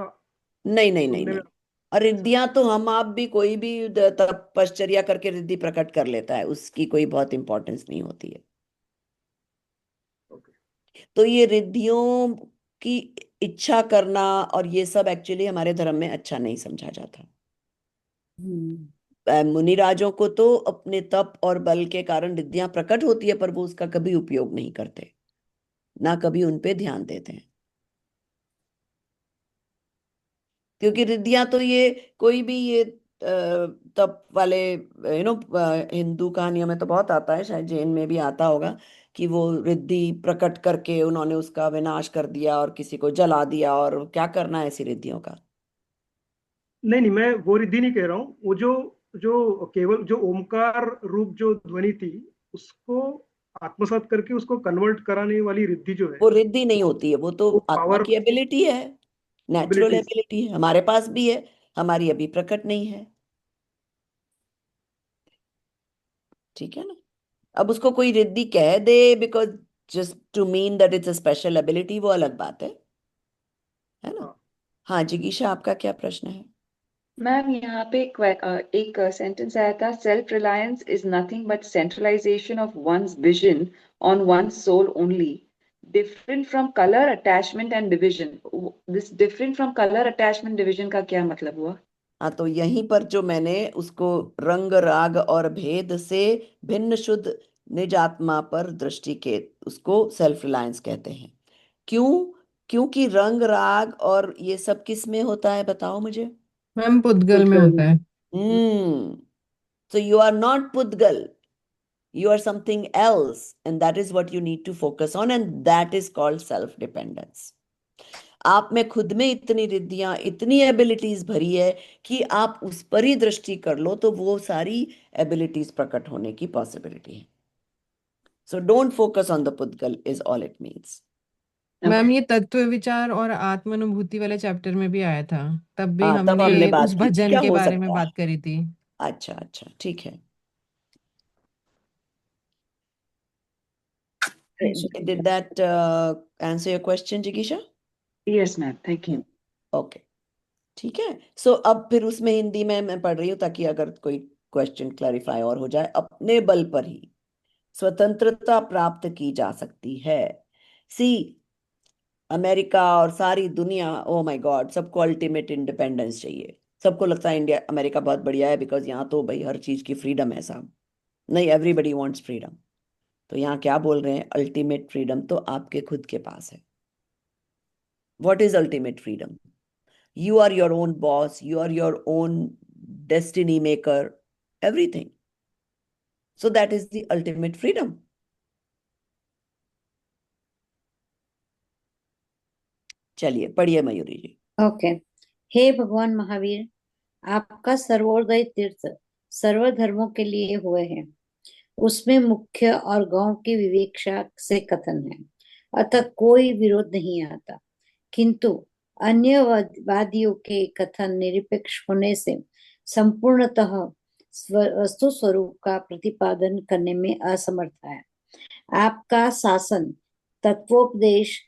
नहीं नहीं नहीं सुनने में। नहीं, और रिद्धियां तो हम आप भी कोई भी तपश्चर्या करके रिद्धि प्रकट कर लेता है, उसकी कोई बहुत इंपॉर्टेंस नहीं होती है। ओके। तो ये रिद्धियों की इच्छा करना और ये सब एक्चुअली हमारे धर्म में अच्छा नहीं समझा जाता। मुनिराजों को तो अपने तप और बल के कारण रिद्धियां प्रकट होती है, पर वो उसका कभी उपयोग नहीं करते, ना कभी उन पे ध्यान देते हैं। क्योंकि रिद्धियां तो ये कोई भी ये तप वाले हिंदू कहानियों में तो बहुत आता है, शायद जैन में भी आता होगा कि वो रिद्धि प्रकट करके उन्होंने उसका विनाश कर दिया और किसी को जला दिया, और क्या करना है ऐसी रिद्धियों का। नहीं नहीं, मैं वो रिद्धि नहीं कह रहा हूँ। वो जो जो केवल जो ओमकार रूप जो ध्वनि थी उसको आत्मसात करके उसको कन्वर्ट कराने वाली रिद्धि जो है वो रिद्धि नहीं होती है, वो तो वो आत्मा पावर की एबिलिटी है, नेचुरल एबिलिटीज। एबिलिटी है, हमारे पास भी है, हमारी अभी प्रकट नहीं है। ठीक है ना। अब उसको कोई रिद्धि कह दे because just to mean that it's a special ability, वो अलग बात है ना। हाँ हाँ जिगीशा, आपका क्या प्रश्न है? मैम यहाँ पे एक सेंटेंस आया था, self reliance is nothing but centralisation of one's vision on one soul only, different from colour attachment and division. This different from colour attachment division का क्या मतलब हुआ? हाँ, तो यहीं पर जो मैंने उसको रंग राग और भेद से भिन्न शुद्ध निज आत्मा पर दृष्टि के, उसको सेल्फ रिलायंस कहते हैं। क्यों? क्योंकि रंग राग और ये सब किस में होता है बताओ मुझे। मैम पुद्गल में पुद्गल। होता है। हम्म। So you are not Pudgal, you are something else, and that is what you need to focus on, and that is called self dependence. आप में खुद में इतनी रिद्धियां, इतनी एबिलिटीज भरी है कि आप उस पर ही दृष्टि कर लो तो वो सारी एबिलिटीज प्रकट होने की पॉसिबिलिटी है। So don't focus on the पुद्गल is all it means. Ma'am Okay. ये तत्व विचार और आत्मानुभूति वाले चैप्टर में भी आया था, तब भी हाँ, तब हमने हमने उस बात की थी, भजन क्या के हो बारे में सकता है। बात करी थी। अच्छा अच्छा, ठीक है। Did that answer your question, जिगीशा? Yes, ma'am. Thank you. Okay, ठीक है। सो अब फिर उसमें हिंदी में मैं पढ़ रही हूँ ताकि अगर कोई क्वेश्चन क्लैरिफाई और हो जाए। अपने बल पर ही स्वतंत्रता प्राप्त की जा सकती है। सी, अमेरिका और सारी दुनिया, ओ माय गॉड, सबको अल्टीमेट इंडिपेंडेंस चाहिए। सबको लगता है इंडिया अमेरिका बहुत बढ़िया है बिकॉज यहाँ तो भाई हर चीज की फ्रीडम है साहब। नहीं, एवरीबडी वांट्स फ्रीडम। तो यहाँ क्या बोल रहे हैं, अल्टीमेट फ्रीडम तो आपके खुद के पास है। What is ultimate freedom? You are your own boss, you are your own destiny maker, everything. So that is the ultimate freedom. चलिए पढ़िए मयूरी जी। ओके। हे भगवान महावीर, आपका सर्वोदय तीर्थ सर्व धर्मों के लिए हुए हैं। उसमें मुख्य और गौण की विवेक्षा से कथन है, अतः कोई विरोध नहीं आता। किंतु अन्य वादियों के कथन निरपेक्ष होने से संपूर्णतः वस्तु स्वरूप का प्रतिपादन करने में असमर्थ है। आपका शासन तत्वोपदेश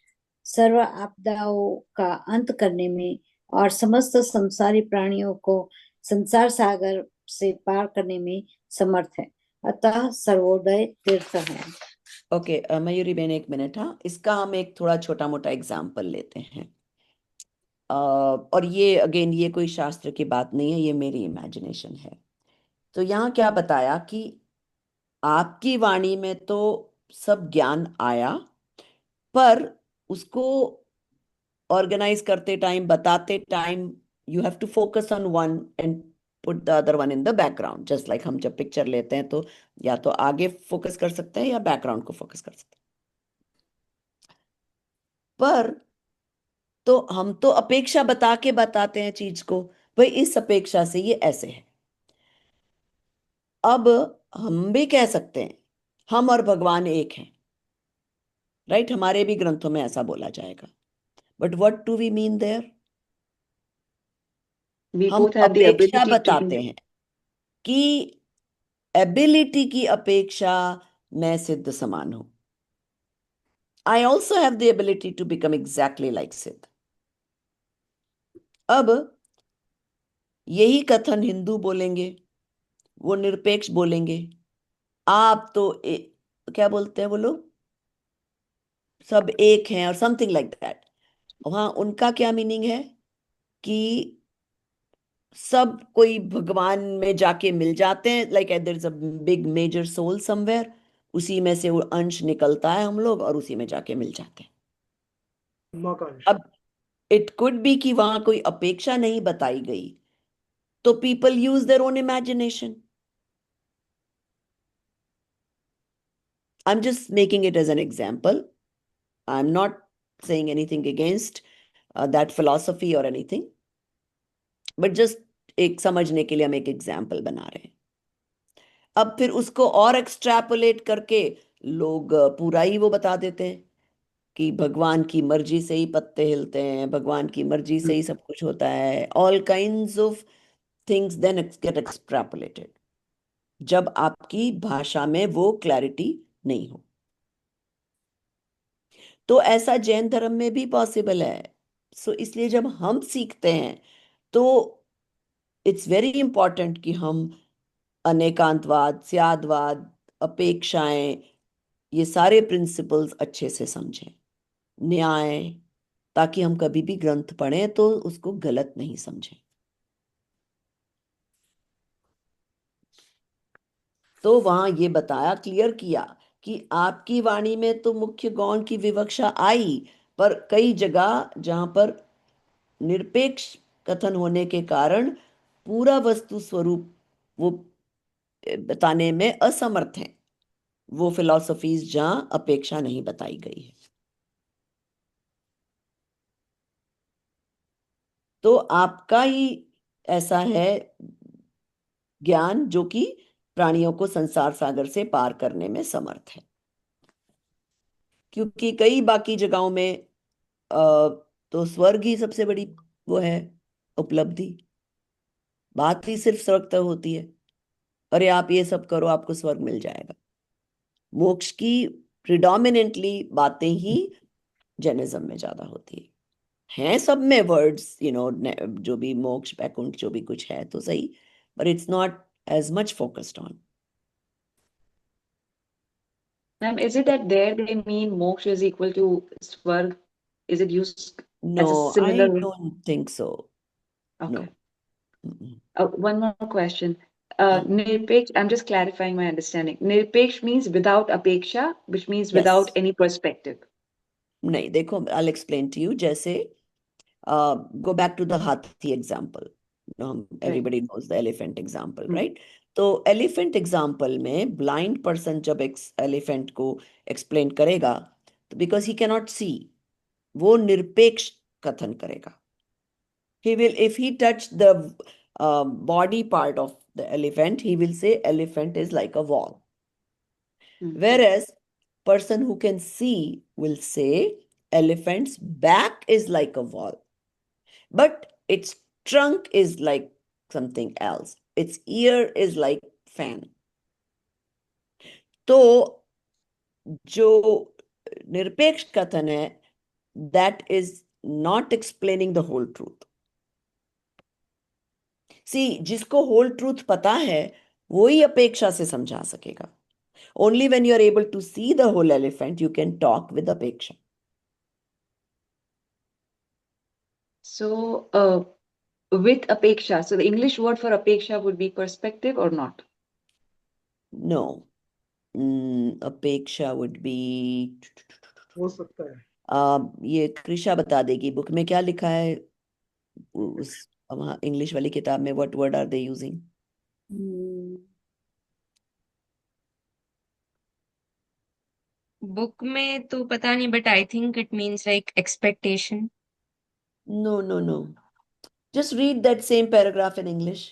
सर्व आपदाओं का अंत करने में और समस्त संसारी प्राणियों को संसार सागर से पार करने में समर्थ है, अतः सर्वोदय तीर्थ है। ओके, मयूरी बहन एक मिनट। हाँ, इसका हम एक थोड़ा छोटा मोटा एग्जाम्पल लेते हैं। और ये अगेन ये कोई शास्त्र की बात नहीं है, ये मेरी इमेजिनेशन है। तो यहाँ क्या बताया कि आपकी वाणी में तो सब ज्ञान आया, पर उसको ऑर्गेनाइज करते टाइम, बताते time, you have to focus on one and put the other one in the background. Just like हम जब पिक्चर लेते हैं तो या तो आगे फोकस कर सकते हैं या बैकग्राउंड को फोकस कर सकते हैं। पर तो हम तो अपेक्षा बता के बताते हैं चीज को, भाई इस अपेक्षा से ये ऐसे है। अब हम भी कह सकते हैं हम और भगवान एक हैं, राइट? हमारे भी ग्रंथों में ऐसा बोला जाएगा। But what do we mean there? We हम both have the अपेक्षा ability to बताते हैं कि एबिलिटी की अपेक्षा मैं सिद्ध समान हूं। I also have the ability to become exactly like सिद्ध। अब यही कथन हिंदू बोलेंगे, वो निरपेक्ष बोलेंगे। आप तो क्या बोलते हैं वो लोग, सब एक हैं और समथिंग लाइक दैट। वहां उनका क्या मीनिंग है कि सब कोई भगवान में जाके मिल जाते हैं, like there is a big major soul somewhere, उसी में से वो अंश निकलता है हम लोग और उसी में जाके मिल जाते हैं। महाकांश। अब इट कुड बी कि वहां कोई अपेक्षा नहीं बताई गई, तो people use their own imagination. I am just making it as an example. I am not saying anything against that philosophy or anything, but just एक समझने के लिए हम एक एग्जाम्पल बना रहे हैं। अब फिर उसको और एक्सट्रैपोलेट करके लोग पूरा ही वो बता देते हैं कि भगवान की मर्जी से ही पत्ते हिलते हैं, भगवान की मर्जी से ही सब कुछ होता है। All kinds of things then get extrapolated जब आपकी भाषा में वो क्लैरिटी नहीं हो। तो ऐसा जैन धर्म में भी पॉसिबल है। सो इसलिए जब हम सीखते हैं तो इट्स वेरी इंपॉर्टेंट कि हम अनेकांतवाद, स्यादवाद, अपेक्षाएं, ये सारे प्रिंसिपल्स अच्छे से समझें, न्याय, ताकि हम कभी भी ग्रंथ पढ़ें तो उसको गलत नहीं समझें। तो वहां ये बताया, क्लियर किया कि आपकी वाणी में तो मुख्य गौण की विवक्षा आई, पर कई जगह जहां पर निरपेक्ष कथन होने के कारण पूरा वस्तु स्वरूप वो बताने में असमर्थ हैं, वो फिलॉसफीज जहां अपेक्षा नहीं बताई गई है। तो आपका ही ऐसा है ज्ञान जो कि प्राणियों को संसार सागर से पार करने में समर्थ है, क्योंकि कई बाकी जगहों में तो स्वर्ग ही सबसे बड़ी वो है उपलब्धि। बात ही सिर्फ स्वर्ग तक होती है, अरे आप ये सब करो आपको स्वर्ग मिल जाएगा। मोक्ष की प्रिडोमिनेंटली बातें ही जैनिज्म में ज्यादा होती हैं सब में वर्ड्स, जो भी मोक्ष बैकुंठ जो भी कुछ है तो सही, but it's not as much focused on. Ma'am, is it that there they mean moksha is equal to swarg? Is it used as a No, I similar? don't think so. No. Okay. Mm-mm. One more question. Huh? Nirpeksh, I'm just clarifying my understanding. Nirpeksh means without apeksha, which means without Yes. any perspective. नहीं देखो, I'll explain to you. जैसे go back to the हाथी example. Right. Everybody knows the elephant example, Hmm. right? तो elephant example में blind person जब elephant को explain करेगा, तो because he cannot see, वो निरपेक्ष कथन करेगा। He will, if he touch the body part of the elephant, he will say elephant is like a wall. Hmm. Whereas person who can see will say elephant's back is like a wall, but its trunk is like something else. Its ear is like fan. तो जो निरपेक्ष कथन है, that is not explaining the whole truth. सी जिसको होल ट्रूथ पता है वो ही अपेक्षा से समझा सकेगा। Only when you are able to see the whole elephant you can talk with अपेक्षा। So, with apeksha, so the English word for apeksha would be perspective or not? No, अपेक्षा वुड बी, हो सकता है। ये कृषा बता देगी बुक में क्या लिखा है, उस वहाँ इंग्लिश वाली किताब में what word are they using? Book में तो पता नहीं, but I think it means like expectation. No no no, just read that same paragraph in English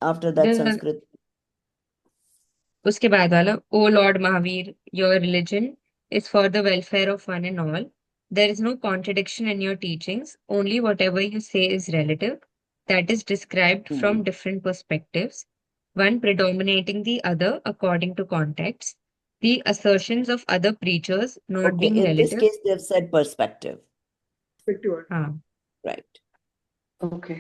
after that Sanskrit. उसके बाद वाला, O lord Mahavir, your religion is for the welfare of one and all. There is no contradiction in your teachings. Only whatever you say is relative. That is described from different perspectives, one predominating the other according to context. The assertions of other preachers not Okay, being in this relative. case they have said perspective, Perspective. हाँ, right? Okay.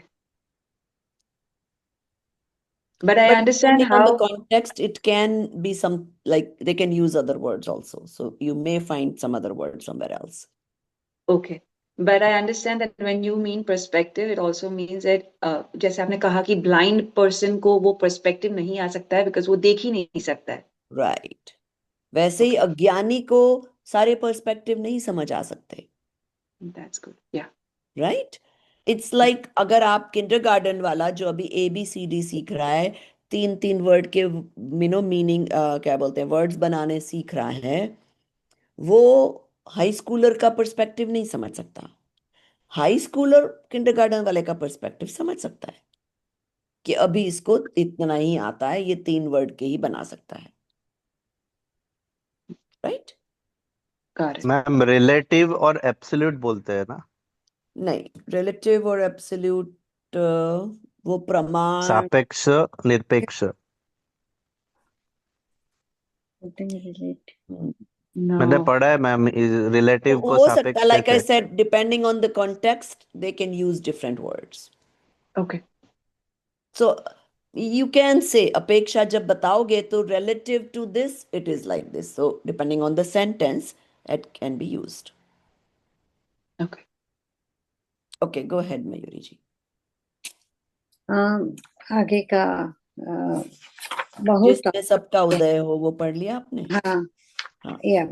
But I But understand depending on the how. context, it can be some, like they can use other words also. So you may find some other word somewhere else. Okay. But I understand that when you mean perspective, it also means that जैसे आपने कहा कि blind person को वो perspective नहीं आ सकता है because वो देख ही नहीं सकता है। Right. वैसे ही अज्ञानी को सारे पर्सपेक्टिव नहीं समझ आ सकते। That's good. Yeah. Right? It's like अगर आप किंडरगार्टन वाला जो अभी ABCD सीख रहा है, 3 वर्ड के मीनिंग क्या बोलते हैं वर्ड्स बनाने सीख रहा है, वो हाई स्कूलर का पर्सपेक्टिव नहीं समझ सकता। हाई स्कूलर किंडरगार्टन वाले का पर्सपेक्टिव समझ सकता है कि अभी इसको इतना ही आता है, ये 3 वर्ड के ही बना सकता है। Right? Got it. Ma'am relative और एब्सोल्यूट बोलते हैं ना? नहीं, रिलेटिव और एब्सोल्यूट वो प्रमाण, सापेक्ष, निरपेक्ष। मैंने No. पढ़ा है मैम, रिलेटिव को हो सकता सापेक्ष है, like I कहते हैं। said, depending on the context, they can use different words. Okay. So you can say अपेक्षा जब बताओगे तो relative to this it is like this. So depending on the sentence, it can be used. Okay. Okay, go ahead, Mayuri ji. आगे का बहुत जिसमें सबका उदय हो वो पढ़ लिया आपने? हाँ हाँ। या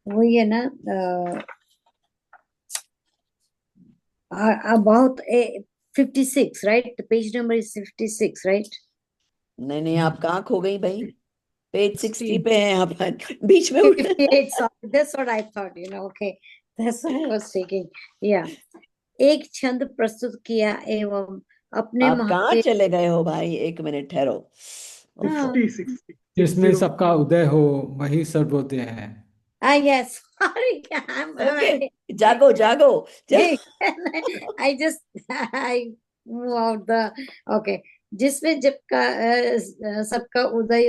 वही है ना, about 56, right? The page number is 56, right? नहीं आप कहाँ खो गई भाई? पेज 60 पे है आप, बीच में 58, sorry, that's what I thought, okay, that's what I was taking. Yeah, एक छंद प्रस्तुत किया एवं अपने आप कहाँ चले गए हो भाई? 1 मिनट ठहरो। 60, 60, जिसमें 60. सबका उदय हो वही सर्वोदय है। yes, अरे क्या ओके, जागो जागो I just I move out the okay. जिसमें जब का सबका उदय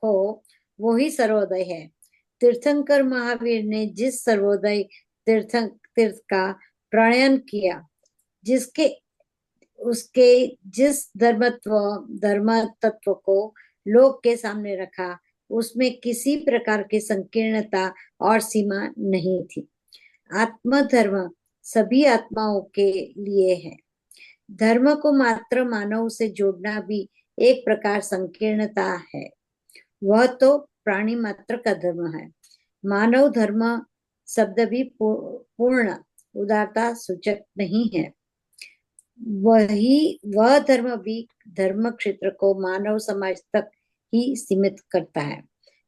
हो वो ही सर्वोदय है। तीर्थंकर महावीर ने जिस सर्वोदय तीर्थ का प्रणयन किया, जिसके उसके जिस धर्म तत्व को लोक के सामने रखा, उसमें किसी प्रकार की संकीर्णता और सीमा नहीं थी। आत्मधर्म सभी आत्माओं के लिए है। धर्म को मात्र मानव से जोड़ना भी एक प्रकार संकीर्णता है। वह तो प्राणी मात्र का धर्म है। मानव धर्म शब्द भी पूर्ण उदारता सूचक नहीं है। वह धर्म भी धर्म क्षेत्र को मानव समाज तक ही सीमित करता है,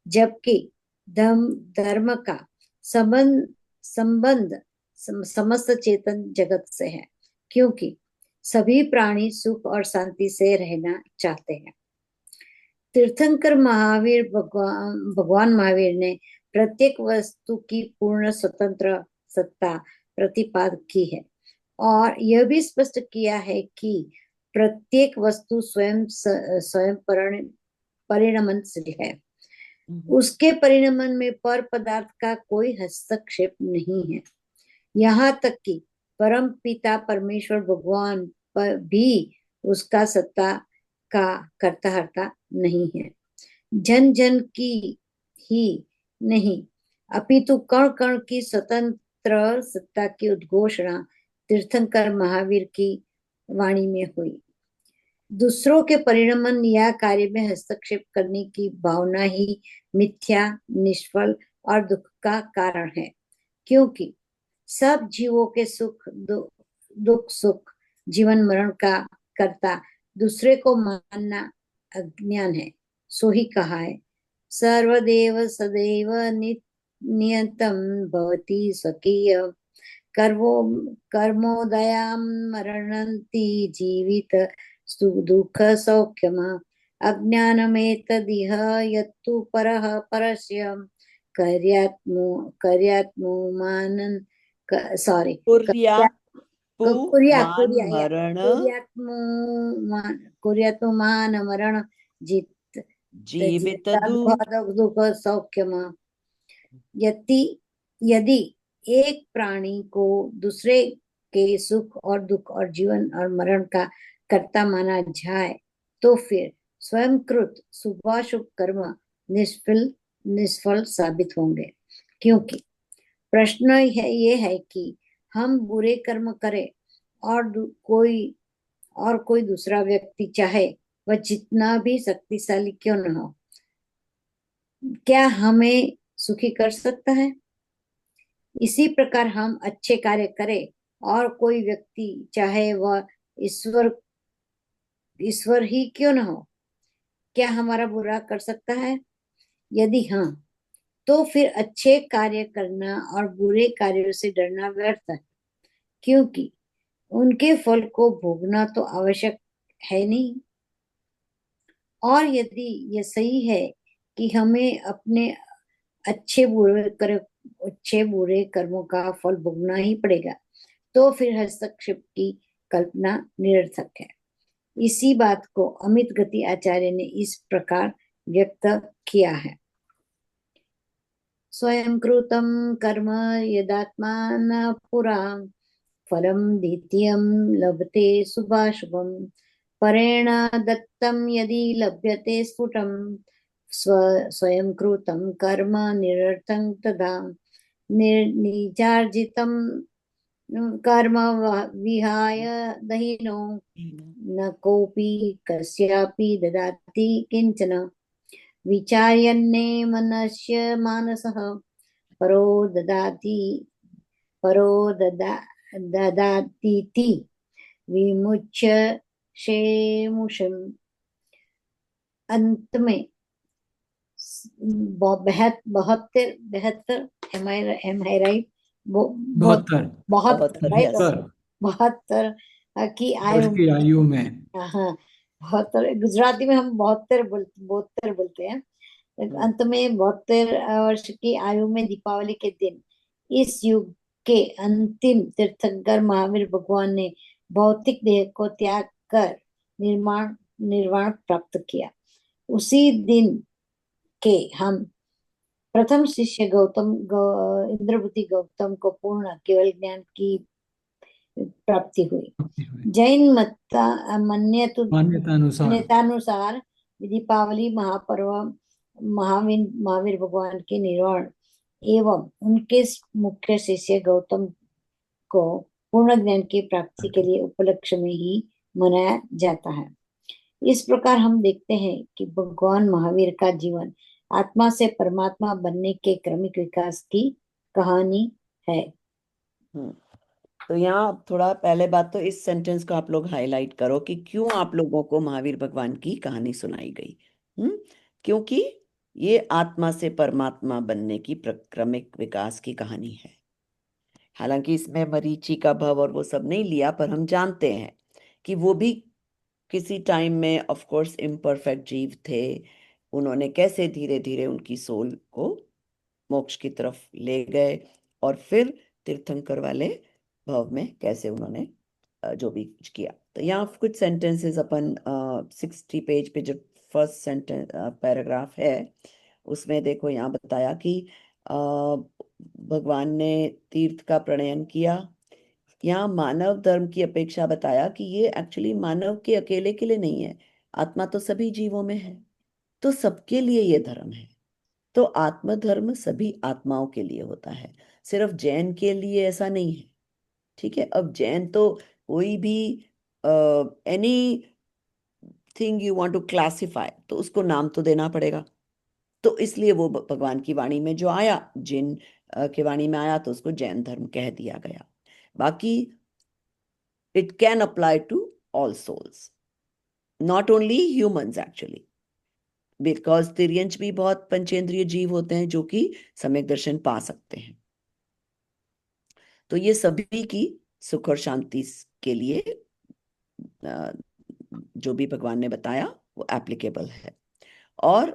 जबकि धर्म का संबंध समस्त चेतन जगत से है, क्योंकि सभी प्राणी सुख और शांति से रहना चाहते हैं। तीर्थंकर भगवान महावीर ने प्रत्येक वस्तु की पूर्ण स्वतंत्र सत्ता प्रतिपादित की है और यह भी स्पष्ट किया है कि प्रत्येक वस्तु स्वयं परिणमनशील है। उसके परिणमन में पर पदार्थ का कोई हस्तक्षेप नहीं है। यहाँ तक कि परम पिता परमेश्वर भगवान पर भी उसका सत्ता का कर्ता हर्ता नहीं है। जन जन की ही नहीं अपितु कण कण की स्वतंत्र सत्ता की उद्घोषणा तीर्थंकर महावीर की वाणी में हुई। दूसरों के परिणमन या कार्य में हस्तक्षेप करने की भावना ही मिथ्या, निष्फल और दुख का कारण है, क्योंकि सब जीवों के दुख सुख जीवन मरण का कर्ता दूसरे को मानना अज्ञान है। सो ही कहा है, सर्वदेव सदैव नियतम भवति स्वकीय कर्मोदयां मरणन्ति जीवित दुःख सौख्यम अज्ञानमेतदिह यत्तु परः परस्य कर्यात्मो मानन् सॉरी कुर्यात्मान मरण जीवित दुःख सौख्यम। यदि एक प्राणी को दूसरे के सुख और दुख और जीवन और मरण का कर्ता माना जाए तो फिर स्वयंकृत शुभाशुभ कर्म निष्फल साबित होंगे, क्योंकि प्रश्न ये है कि हम बुरे कर्म करें और कोई दूसरा व्यक्ति चाहे वह जितना भी शक्तिशाली क्यों न हो, क्या हमें सुखी कर सकता है? इसी प्रकार हम अच्छे कार्य करें और कोई व्यक्ति चाहे वह ईश्वर ही क्यों न हो, क्या हमारा बुरा कर सकता है? यदि हाँ, तो फिर अच्छे कार्य करना और बुरे कार्यों से डरना व्यर्थ है, क्योंकि उनके फल को भोगना तो आवश्यक है नहीं। और यदि यह सही है कि हमें अपने अच्छे बुरे कर्मों का फल भोगना ही पड़ेगा, तो फिर हस्तक्षेप की कल्पना निरर्थक है। इसी बात को अमित गति आचार्य ने इस प्रकार व्यक्त किया है, स्वयं कृतं कर्म यदात्मान पुरा फलम द्वितीयं लभते शुभाशुभम परेण दत्तं यदि लभ्यते स्फुटं स्वयं कृतं कर्म निरर्थं तदा निजार्जितं कर्म विहाय दहिनो न कोऽपि कस्यापि ददाति किंचन विचार्यन्ने मनस्य मानसः परो ददातीति विमुच्य शेमुषम्। अंत में 72 एम आई राइट? 72 की आयु में। हाँ, 72 गुजराती में हम 72 बोलते हैं। अंत में 72 वर्ष की आयु में दीपावली के दिन इस युग के अंतिम तीर्थंकर महावीर भगवान ने भौतिक देह को त्याग कर निर्माण निर्वाण प्राप्त किया। उसी दिन के हम प्रथम शिष्य इंद्रभूति गौतम को पूर्ण केवल ज्ञान की प्राप्ति हुई। जैन मान्यतानुसार मान्यतानुसार दीपावली महापर्व महावीर भगवान के निर्वाण एवं उनके मुख्य शिष्य गौतम को पूर्ण ज्ञान की प्राप्ति के लिए उपलक्ष्य में ही मनाया जाता है। इस प्रकार हम देखते हैं कि भगवान महावीर का जीवन आत्मा से परमात्मा बनने के क्रमिक विकास की कहानी है। तो यहाँ अब थोड़ा पहले बात तो इस सेंटेंस को आप लोग हाईलाइट करो कि क्यों आप लोगों को महावीर भगवान की कहानी सुनाई गई। क्योंकि ये आत्मा से परमात्मा बनने की क्रमिक विकास की कहानी है। हालांकि इसमें मरीचि का भव और वो सब नहीं लिया, पर हम जानते हैं कि वो भी किसी टाइम में ऑफ कोर्स इम्परफेक्ट जीव थे। उन्होंने कैसे धीरे धीरे उनकी सोल को मोक्ष की तरफ ले गए, और फिर तीर्थंकर वाले भव में कैसे उन्होंने जो भी कुछ किया। तो यहाँ कुछ सेंटेंसेस अपन 60 पेज पे जो फर्स्ट सेंटेंस पैराग्राफ है उसमें देखो, यहाँ बताया कि भगवान ने तीर्थ का प्रणयन किया। यहाँ मानव धर्म की अपेक्षा बताया कि ये एक्चुअली मानव के अकेले के लिए नहीं है, आत्मा तो सभी जीवों में है, तो सबके लिए ये धर्म है। तो आत्मधर्म सभी आत्माओं के लिए होता है, सिर्फ जैन के लिए ऐसा नहीं है। ठीक है, अब जैन तो कोई भी anything you want to classify तो उसको नाम तो देना पड़ेगा, तो इसलिए वो भगवान की वाणी में जो आया, जिन की वाणी में आया तो उसको जैन धर्म कह दिया गया। बाकी it can apply to all souls, not only humans actually, because तिर्यंच भी बहुत पंचेंद्रिय जीव होते हैं जो कि सम्यक दर्शन पा सकते हैं। तो ये सभी की सुख और शांति के लिए जो भी भगवान ने बताया वो एप्लीकेबल है। और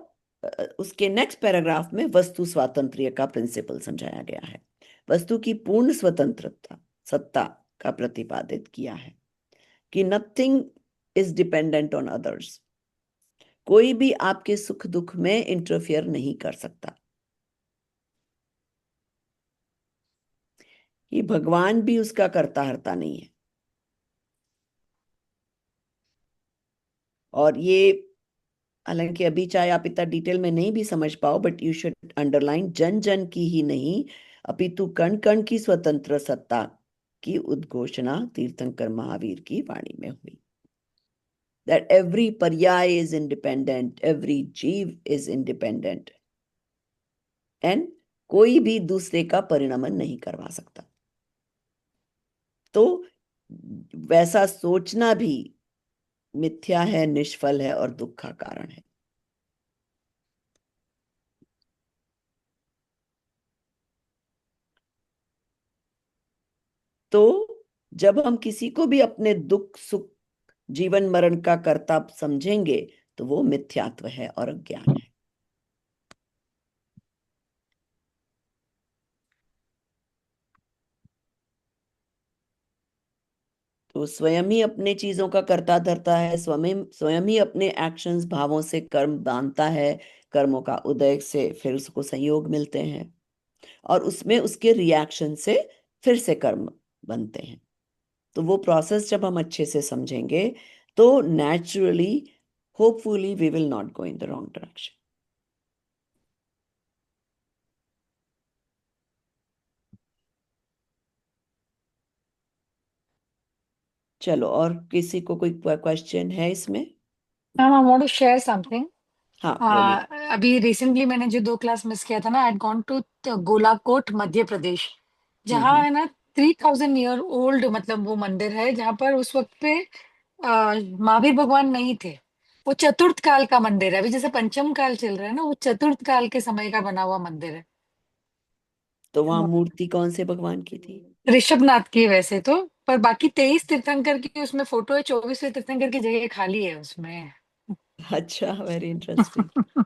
उसके नेक्स्ट पैराग्राफ में वस्तु स्वातंत्र्य का प्रिंसिपल समझाया गया है। वस्तु की पूर्ण स्वतंत्रता सत्ता का प्रतिपादित किया है कि nothing is dependent on others. कोई भी आपके सुख दुख में इंटरफियर नहीं कर सकता। ये भगवान भी उसका करता हरता नहीं है। और ये हालांकि अभी चाहे आप इतना डिटेल में नहीं भी समझ पाओ, बट यू शुड अंडरलाइन, जन जन की ही नहीं अपितु कण कण की स्वतंत्र सत्ता की उद्घोषणा तीर्थंकर महावीर की वाणी में हुई। That every पर्याय is independent, every जीव is independent, and कोई भी दूसरे का परिणमन नहीं करवा सकता। तो वैसा सोचना भी मिथ्या है, निष्फल है और दुख का कारण है। तो जब हम किसी को भी अपने दुख सुख जीवन मरण का कर्ता समझेंगे तो वो मिथ्यात्व है और अज्ञान है। तो स्वयं ही अपने चीजों का कर्ता धरता है, स्वयं ही अपने एक्शंस भावों से कर्म बांधता है, कर्मों का उदय से फिर उसको संयोग मिलते हैं, और उसमें उसके रिएक्शन से फिर से कर्म बनते हैं। तो वो प्रोसेस जब हम अच्छे से समझेंगे तो naturally hopefully we will not go in the wrong direction. चलो, और किसी को कोई क्वेश्चन है इसमें? Ma'am I want to share something. हाँ बोलिए। अभी रिसेंटली मैंने जो 2 क्लास मिस किया था ना, I had gone to गोलाकोट Madhya Pradesh, जहाँ है ना 3000 ईयर ओल्ड मतलब वो मंदिर है, जहाँ पर उस वक्त पे महावीर भगवान नहीं थे। वो चतुर्थ काल का मंदिर है। अभी जैसे पंचम काल चल रहा है ना, वो चतुर्थ काल के समय का बना हुआ मंदिर है। तो वहां मूर्ति कौन से भगवान की थी? ऋषभनाथ की है वैसे तो, पर बाकी 23 तीर्थंकर की उसमें फोटो है, 24वें तीर्थंकर की जगह खाली है उसमें। अच्छा, वेरी इंटरेस्टिंग।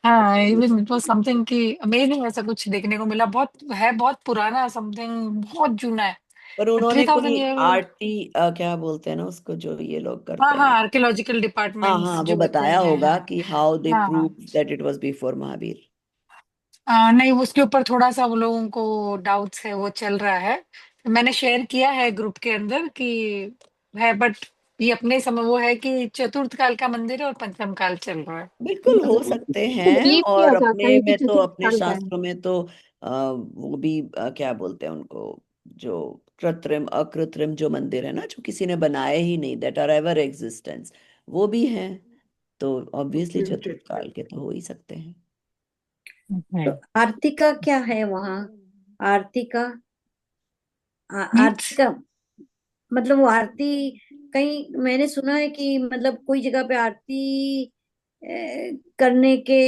हाँ, इवन इट वाज समथिंग कि अमेजिंग, ऐसा कुछ देखने को मिला। बहुत है, बहुत पुराना, समथिंग बहुत जूना है। पर उन्होंने 3000 कोई ईयर ओल्ड। आरटी क्या बोलते हैं ना उसको, जो ये लोग हाँ करते हाँ, हैं। आर्कियोलॉजिकल हाँ डिपार्टमेंट्स हाँ, वो जो होते बताया हैं, होगा हाँ। कि हाउ दे हाँ प्रूव हाँ। That it was before Mahavir. नहीं, उसके ऊपर थोड़ा सा वो लोगों को डाउट्स है, वो चल रहा है। मैंने शेयर किया है ग्रुप के अंदर कि है, बट ये अपने समय वो है कि चतुर्थ काल का मंदिर है और पंचम काल चल रहा है। बिल्कुल हो सकते हैं, बिलीव किया और जाता अपने है कि में तो, चतुर्थ अपने साल का है। शास्त्रों में तो वो भी क्या बोलते हैं उनको, जो कृत्रिम अकृत्रिम जो मंदिर है ना, जो किसी ने बनाए ही नहीं, दैट आर एवर एग्जिस्टेंस, वो भी हैं। तो ऑब्वियसली चतुर्थ काल के तो हो ही सकते हैं। तो आरती का क्या है वहाँ? आरती का आरती मीन्स का मतलब वो आरती, कहीं मैंने सुना है कि मतलब कोई जगह पे आरती करने के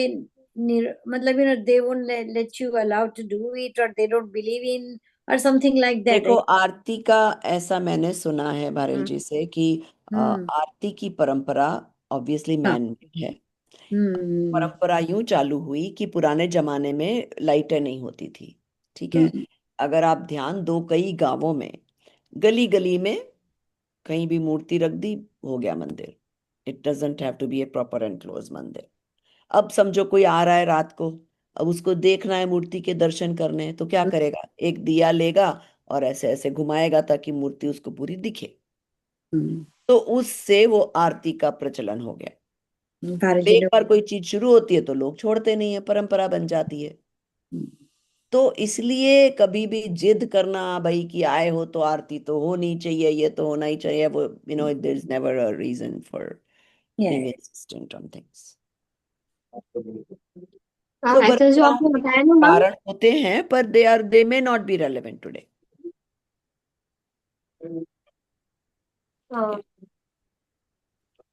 मतलब they won't let you allowed to do it, और दे डोंट बिलीव इन, और समथिंग लाइक दैट। देखो, आरती का ऐसा मैंने सुना है भारन जी से कि हम्म। आरती की परंपरा ऑब्वियसली हाँ। मैन मेड है। हम्म। परंपरा यूं चालू हुई कि पुराने जमाने में लाइटें नहीं होती थी, ठीक है। हम्म। अगर आप ध्यान दो, कई गांवों में गली गली में कहीं भी मूर्ति रख दी, हो गया मंदिर। It doesn't have to be a proper enclose मंदिर। अब समझो कोई आ रहा है रात को, अब उसको देखना है, मूर्ति के दर्शन करने हैं, तो क्या करेगा, एक दिया लेगा और ऐसे ऐसे घुमाएगा ताकि मूर्ति उसको पूरी दिखे। हम्म। तो उससे वो आरती का प्रचलन हो गया। भारत जी एक ने। बार कोई चीज शुरू होती है तो लोग छोड़ते नहीं है, परंपरा बन जाती है। तो इसलिए कभी भी जिद करना भाई कि आए हो तो आरती तो होनी चाहिए, ये तो होना ही चाहिए, वो there is never a reason for being insistent on things. हाँ, तो ऐसा जो परंपराओं आपने के बताया ना मैम। कारण होते हैं, पर they may not be relevant today. हाँ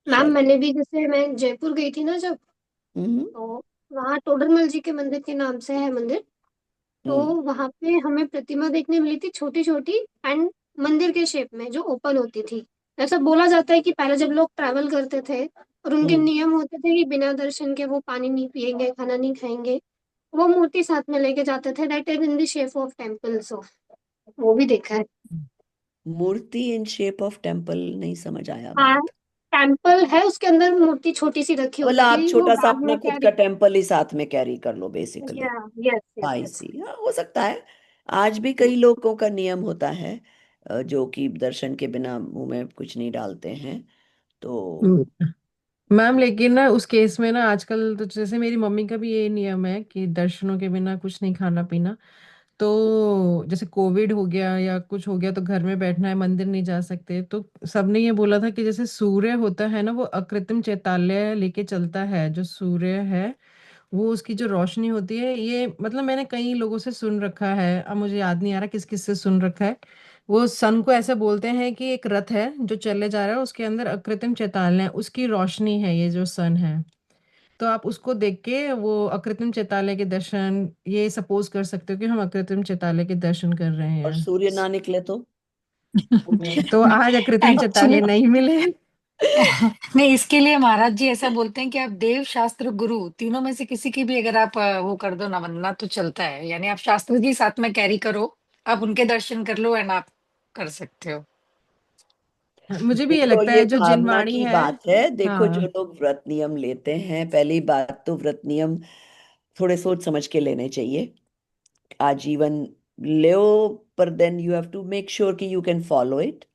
मैम, शायद। मैंने भी जैसे मैं जयपुर गई थी ना जब, हम्म। तो वहाँ टोडरमल जी के मंदिर के नाम से है मंदिर। तो हम्म। वहाँ पे हमें प्रतिमा देखने मिली थी, छोटी छोटी, एंड मंदिर के शेप में जो ओपन होती थी। ऐसा बोला जाता है कि पहले जब लोग ट्रैवल करते थे और उनके हम्म। नियम होते थे कि बिना दर्शन के वो पानी नहीं पिएंगे, खाना नहीं खाएंगे, वो मूर्ति साथ में लेके जाते थे, that is in the shape of temples. वो भी देखा है। मूर्ति इन शेप ऑफ टेम्पल नहीं समझ आया हाँ, बात। टेम्पल है, उसके अंदर मूर्ति छोटी सी रखी मतलब होती आप थी, वो छोटा सा बैग अपना में खुद का कैरी। टेम्पल ही साथ में कैरी कर लो basically. Yes yes I yes. See, हाँ हो सकता है। आज भी कई लोगों का नियम होता है जो कि दर्शन के बिना मुंह में कुछ नहीं डालते हैं। तो मैम लेकिन ना उस केस में ना आजकल तो जैसे मेरी मम्मी का भी ये नियम है कि दर्शनों के बिना कुछ नहीं खाना पीना। तो जैसे कोविड हो गया या कुछ हो गया तो घर में बैठना है, मंदिर नहीं जा सकते, तो सबने ये बोला था कि जैसे सूर्य होता है ना, वो अकृत्रिम चैताल्य लेके चलता है। जो सूर्य है वो उसकी जो रोशनी होती है, ये मतलब मैंने कई लोगों से सुन रखा है, अब मुझे याद नहीं आ रहा किस किस से सुन रखा है। वो सन को ऐसे बोलते हैं कि एक रथ है जो चले जा रहा है, उसके अंदर अकृत्रिम चैताल्य है, उसकी रोशनी है ये जो सन है। तो आप उसको देख के वो अकृत्रिम चैताल्य के दर्शन, ये सपोज कर सकते हो कि हम अकृत्रिम चैताल्य के दर्शन कर रहे और हैं। सूर्य ना निकले तो तो आज अकृत्रिम एक्चुअली चैताल्य नहीं मिले। नहीं, इसके लिए महाराज जी ऐसा बोलते हैं कि आप देव, शास्त्र, गुरु तीनों में से किसी की भी अगर आप वो कर दो ना, वंदना, तो चलता है। यानी आप शास्त्र जी साथ में कैरी करो, आप उनके दर्शन कर लो, एंड आप कर सकते हो। मुझे भी ये देखो, लगता ये है जो भावना जिनवाणी की है। बात है। देखो, जो हाँ। लोग व्रत नियम लेते हैं, पहली बात तो व्रत नियम थोड़े सोच समझ के लेने चाहिए। आजीवन लो, पर then you have to make sure कि यू कैन फॉलो इट।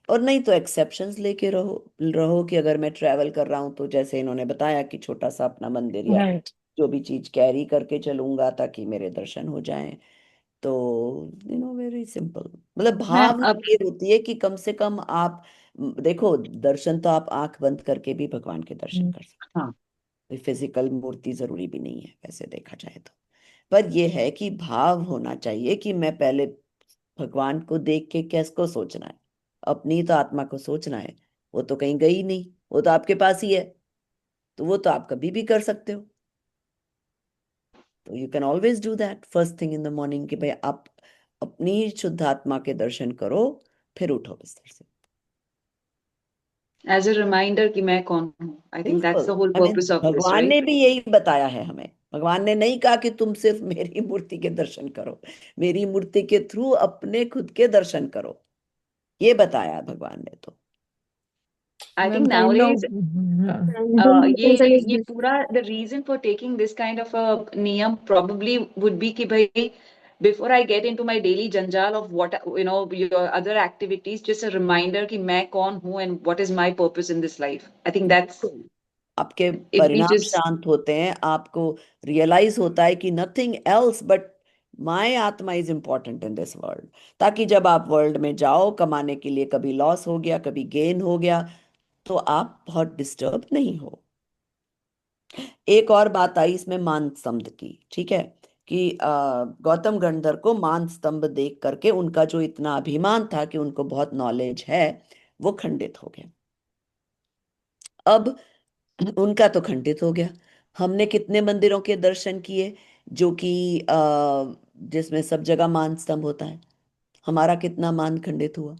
और नहीं तो एक्सेप्शंस लेके रहो रहो कि अगर मैं ट्रैवल कर रहा हूँ तो जैसे इन्होंने बताया कि छोटा सा अपना मंदिर या राइट। जो भी चीज कैरी करके चलूंगा ताकि मेरे दर्शन हो जाएं। तो वेरी सिंपल, मतलब मैम भावना अब ये होती है कि कम से कम आप देखो, दर्शन तो आप आंख बंद करके भी भगवान के दर्शन कर सकते हाँ। हैं। फिजिकल मूर्ति जरूरी भी नहीं है वैसे देखा जाए तो। पर यह है कि भाव होना चाहिए कि मैं पहले भगवान को देख के किसको सोचना है, अपनी तो आत्मा को सोचना है। वो तो कहीं गई नहीं, वो तो आपके पास ही है। तो वो तो आप कभी भी कर सकते हो। तो you can always do that first thing in the morning, कि भाई आप अपनी शुद्ध आत्मा के दर्शन करो, फिर उठो बिस्तर से। एज अ रिमाइंडर कि मैं कौन हूँ। I think that's the बिल्कुल। whole I mean purpose of this, भगवान right? ने भी यही बताया है हमें। भगवान ने नहीं कहा कि तुम सिर्फ मेरी मूर्ति के दर्शन करो, मेरी मूर्ति के थ्रू अपने खुद के दर्शन करो, ये बताया भगवान ने तो। I ma'am think kind nowadays of ये पूरा the reason for taking this kind of a नियम probably would be कि भाई before I get into my daily जंजाल of what your other activities, just a reminder कि मैं कौन हूँ and what is my purpose in this life. I think that's बिल्कुल। आपके if we परिणाम just शांत होते हैं, आपको रियलाइज होता है कि नथिंग एल्स बट माय आत्मा is important in this world. ताकि जब आप वर्ल्ड में जाओ कमाने के लिए, कभी लॉस हो गया कभी गेन हो गया, तो आप बहुत डिस्टर्ब नहीं हो। एक और बात आई इसमें मान स्तंभ की, ठीक है, कि गौतम गंधर को मान स्तंभ देख करके उनका जो इतना अभिमान था कि उनको बहुत नॉलेज है, वो खंडित हो गया। अब उनका तो खंडित हो गया। हमने कितने मंदिरों के दर्शन किए जो कि जिसमें सब जगह मान स्तंभ होता है, हमारा कितना मान खंडित हुआ।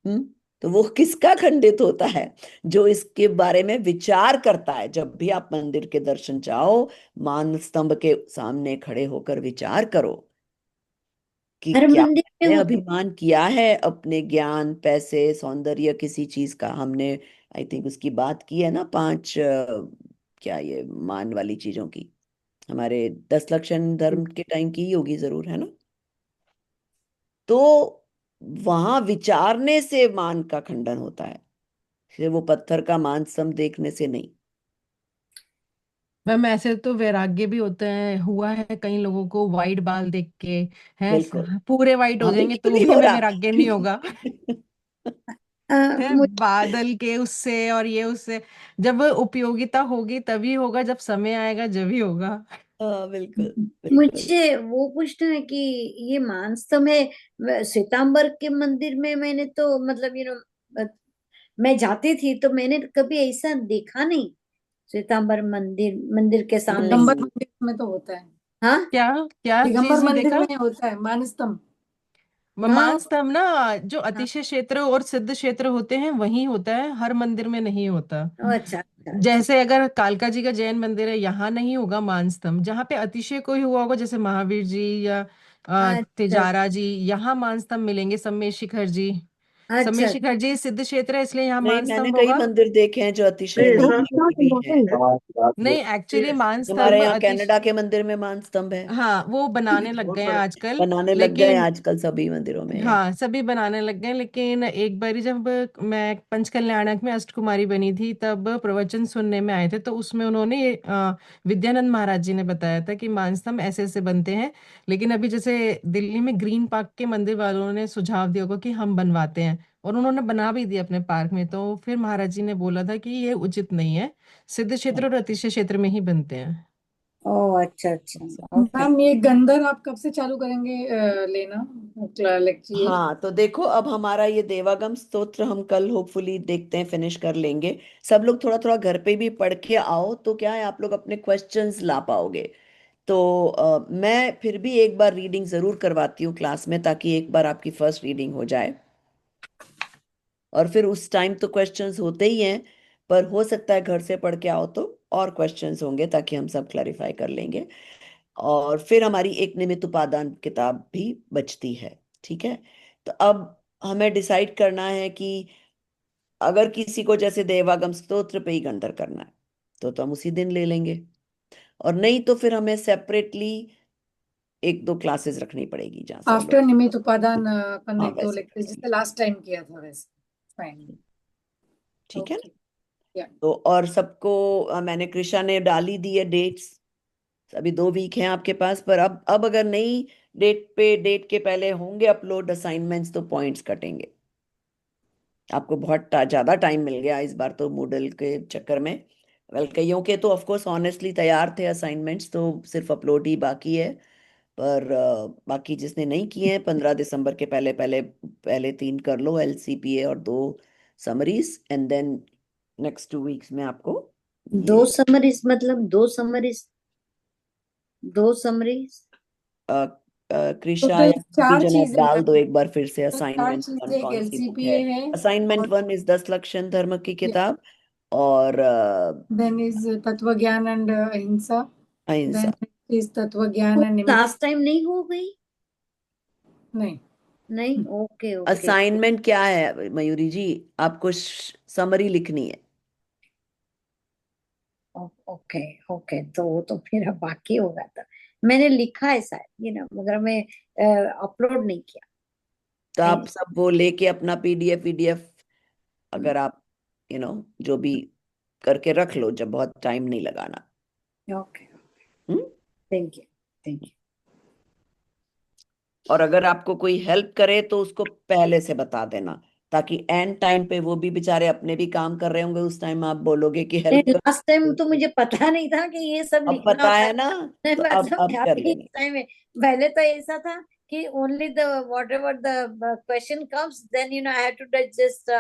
हम्म। तो वो किसका खंडित होता है? जो इसके बारे में विचार करता है। जब भी आप मंदिर के दर्शन जाओ, मान स्तंभ के सामने खड़े होकर विचार करो कि हर क्या मंदिर में हमने होता है। अभिमान किया है अपने ज्ञान, पैसे, सौंदर्य, किसी चीज का हमने। आई थिंक उसकी बात की है ना, पांच क्या ये मान वाली चीजों की, हमारे 10 लक्षण धर्म के टाइम की ही होगी जरूर, है ना? तो वहां विचारने से मान का खंडन होता है, फिर वो पत्थर का मान स्तंभ देखने से नहीं। मैम ऐसे तो वैराग्य भी होते हैं, हुआ है कई लोगों को वाइट बाल देख के, हैं बिल्कुल। पूरे वाइट हो हमें जाएंगे क्यों तो नहीं भी हो हमें रहा? वैराग्य नहीं होगा। है मुझे बादल के उससे और ये उससे, जब उपयोगिता होगी तभी होगा, जब समय आएगा जब ही होगा। हाँ बिल्कुल बिल्कुल। मुझे वो पूछना है कि ये मानस्तव में श्वेतांबर के मंदिर में मैंने तो मतलब मैं जाती थी तो मैंने कभी ऐसा देखा नहीं। श्वेतांबर मंदिर मंदिर के सामने दिगंबर हम्म। मंदिर में तो होता है, हाँ क्या क्या दिगंबर चीज नहीं मंदिर देखा? में होता है मान स्तंभ। हाँ मान स्तंभ ना, जो हाँ। अतिशय क्षेत्र और सिद्ध क्षेत्र होते हैं वहीं होता है, हर मंदिर में नहीं होता। अच्छा अच्छा अच्छा। जैसे अगर कालका जी का जैन मंदिर है, यहाँ नहीं होगा मान स्तंभ। जहाँ पे अतिशय कोई हुआ होगा, जैसे महावीर जी या अच्छा तेजारा जी, यहाँ मान स्तंभ मिलेंगे। सम्मेद शिखर जी, सम्मेद अच्छा। शिखर जी सिद्ध क्षेत्र है, इसलिए यहाँ नहीं, मान मैंने स्तंभ कई होगा। मंदिर देखे हैं जो नहीं अतिशय ऐसा मंगलमय भी हैं। नहीं, एक्चुअली मान हमारे स्तंभ यहाँ अतिशय, कनाडा के मंदिर में मान स्तंभ है। हाँ वो बनाने लग बहुत गए हैं सारे। आजकल। बनाने लग गए लेकिन आजकल, सभी मंदिरों में है। हाँ सभी बनाने लग गए, लेकिन एक बारी जब मैं पंचकल्याणक में अष्टकुमारी बनी थी, तब प्रवचन सुनने में आए थे, तो उसमें उन्होंने विद्यानंद महाराज जी ने बताया था कि मानस्तंभ ऐसे ऐसे बनते हैं। लेकिन अभी जैसे दिल्ली में ग्रीन पार्क के मंदिर वालों ने सुझाव दिया होगा कि हम बनवाते हैं, और उन्होंने बना भी दिया अपने पार्क में, तो फिर महाराज जी ने बोला था कि ये उचित नहीं है, सिद्ध क्षेत्र और अतिशय क्षेत्र में ही बनते हैं। ओ अच्छा अच्छा ओके। मैम ये गंधर आप कब से चालू करेंगे लेना लेक्चर? हाँ तो देखो, अब हमारा ये देवागम स्तोत्र हम कल होपफुली देखते हैं, फिनिश कर लेंगे। सब लोग थोड़ा थोड़ा घर पे भी पढ़ के आओ, तो क्या है, आप लोग अपने क्वेश्चंस ला पाओगे। तो मैं फिर भी एक बार रीडिंग जरूर करवाती हूँ क्लास में, ताकि एक बार आपकी फर्स्ट रीडिंग हो जाए। और फिर उस टाइम तो क्वेश्चंस होते ही हैं, पर हो सकता है घर से पढ़ के आओ तो और क्वेश्चंस होंगे, ताकि हम सब क्लैरिफाई कर लेंगे। और फिर हमारी एक निमित्त उपादान किताब भी बचती है, ठीक है। तो अब हमें डिसाइड करना है कि अगर किसी को जैसे देवागम स्तोत्र पे ही गंधर करना है, तो हम उसी दिन ले लेंगे। और नहीं तो फिर हमें सेपरेटली एक दो क्लासेस रखनी पड़ेगी जहाँ सब आफ्टर लोग। निमित उपादान अपन ने हाँ एक दो वैसे लेक्चर करेंगे, जैसे लास्ट टाइम किया था वैसे। फाइन। ठीक है ओके। ना? या तो और सबको मैंने कृषा ने डाली दी है डेट्स। अभी 2 वीक हैं आपके पास, पर अब अगर नहीं डेट के पहले होंगे अपलोड असाइनमेंट्स, तो पॉइंट्स कटेंगे। आपको बहुत ज्यादा टाइम मिल गया इस बार तो मूडल के चक्कर में। वेल, कईयों के तो ऑफ कोर्स ऑनेस्टली तैयार थे असाइनमेंट्स, तो सिर्फ अपलोड ही बाकी है। पर बाकी जिसने नहीं किए हैं, 15 दिसंबर के पहले पहले पहले 3 कर लो, LCPA और 2 summaries, and then next 2 weeks में आपको दो ये समरीज मतलब दो समरीज कृषा तो या चार जन आप चीजें डाल दो एक बार फिर से। तो चार असाइनमेंट वन चीजें, एक कौन सी बुक LCPA है? है असाइनमेंट और वन इज 10 लक्षण धर्म की किताब, और देन इज तत्व ज्ञान एंड अहिंसा, अहिंसा। देन इज तत्व ज्ञान वो एंड निमित्त। लास्ट टाइम नहीं हो गई? नहीं, नहीं, ओके ओके। असाइनमेंट क्या है मयूरी जी? आपको समरी लिखनी है। ओके ओके, तो वो तो मेरा बाकी होगा। था मैंने लिखा है शायद मगर मैं अपलोड नहीं किया। तो आप नहीं। सब वो लेके अपना पीडीएफ अगर आप जो भी करके रख लो, जब बहुत टाइम नहीं लगाना। Okay, hmm. Thank you thank you. और अगर आपको कोई हेल्प करे तो उसको पहले से बता देना, ताकि एंड टाइम पे वो भी बेचारे अपने भी काम कर रहे होंगे, उस टाइम आप बोलोगे कि हेल्प कर। लास्ट टाइम तो मुझे पता नहीं था कि ये सब अब लिखना पता होता है ना, है। तो मतलब अब कर अभी इस लेना। टाइम में, पहले तो ऐसा था कि only the whatever the question comes then I have to just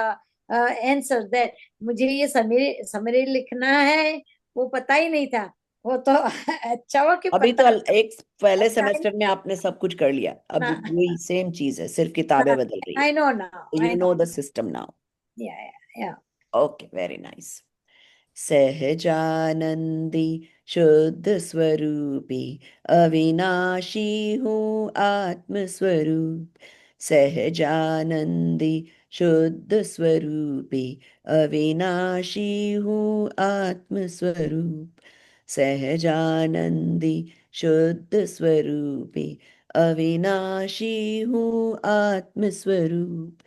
answer that. मुझे ये समरी समरी लिखना है वो पता ही नहीं था। वो तो अच्छा हुआ कि अभी तो पता। एक पहले टाइम सेमेस्टर में आपने सब कुछ कर लिया, अब ना, वही सेम चीज है, सिर्फ किताबें बदल रही है। I know now, you I know. Know the system now. या या ओके, वेरी नाइस। सहजानंदी शुद्ध स्वरूपी अविनाशी हूँ आत्म स्वरूप। सहजानंदी शुद्ध स्वरूपी अविनाशी हूँ आत्म स्वरूप। सहजानंदी शुद्ध स्वरूपी अविनाशी हूँ आत्म स्वरूप।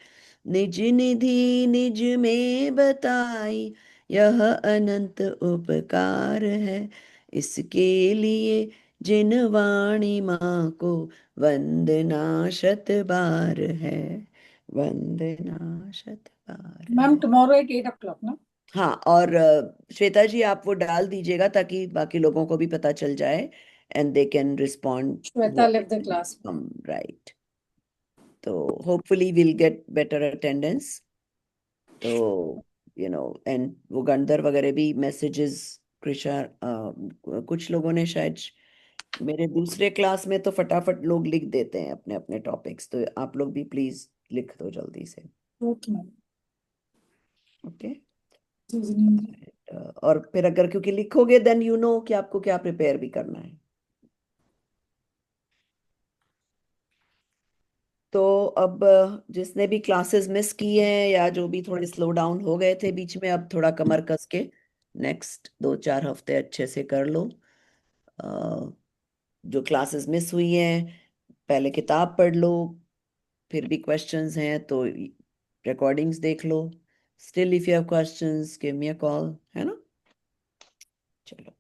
निज निधि निज में बताई यह अनंत उपकार है। इसके लिए जिन वाणी माँ को वंदना शत बार है, वंदना शत बार मैम है। टुमारो एट 8 o'clock ना? हाँ, और श्वेता जी आप वो डाल दीजिएगा ताकि बाकी लोगों को भी पता चल जाए, and they can respond Shweta what left the class. Right. तो hopefully will get better attendance. तो एंड वो गंधर वगैरह भी मैसेजेस, कृषा कुछ लोगों ने शायद, मेरे दूसरे क्लास में तो फटाफट लोग लिख देते हैं अपने अपने टॉपिक्स, तो आप लोग भी प्लीज लिख दो जल्दी से। Okay ma'am. ओके। सीजनिंग। और फिर अगर क्योंकि लिखोगे देन यू नो कि आपको क्या प्रिपेयर भी करना है। तो अब जिसने भी क्लासेस मिस की हैं या जो भी थोड़े स्लो डाउन हो गए थे बीच में, अब थोड़ा कमर कस के नेक्स्ट 2-4 हफ्ते अच्छे से कर लो। अ, जो क्लासेस मिस हुई हैं पहले किताब पढ़ लो, फिर भी क्वेश्चंस हैं तो रिकॉर्डिंग्स देख लो। Still if you have questions give me a call, है ना? चलो,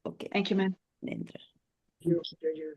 ओके। Thank you, ma'am. नेंद्र। Thank you.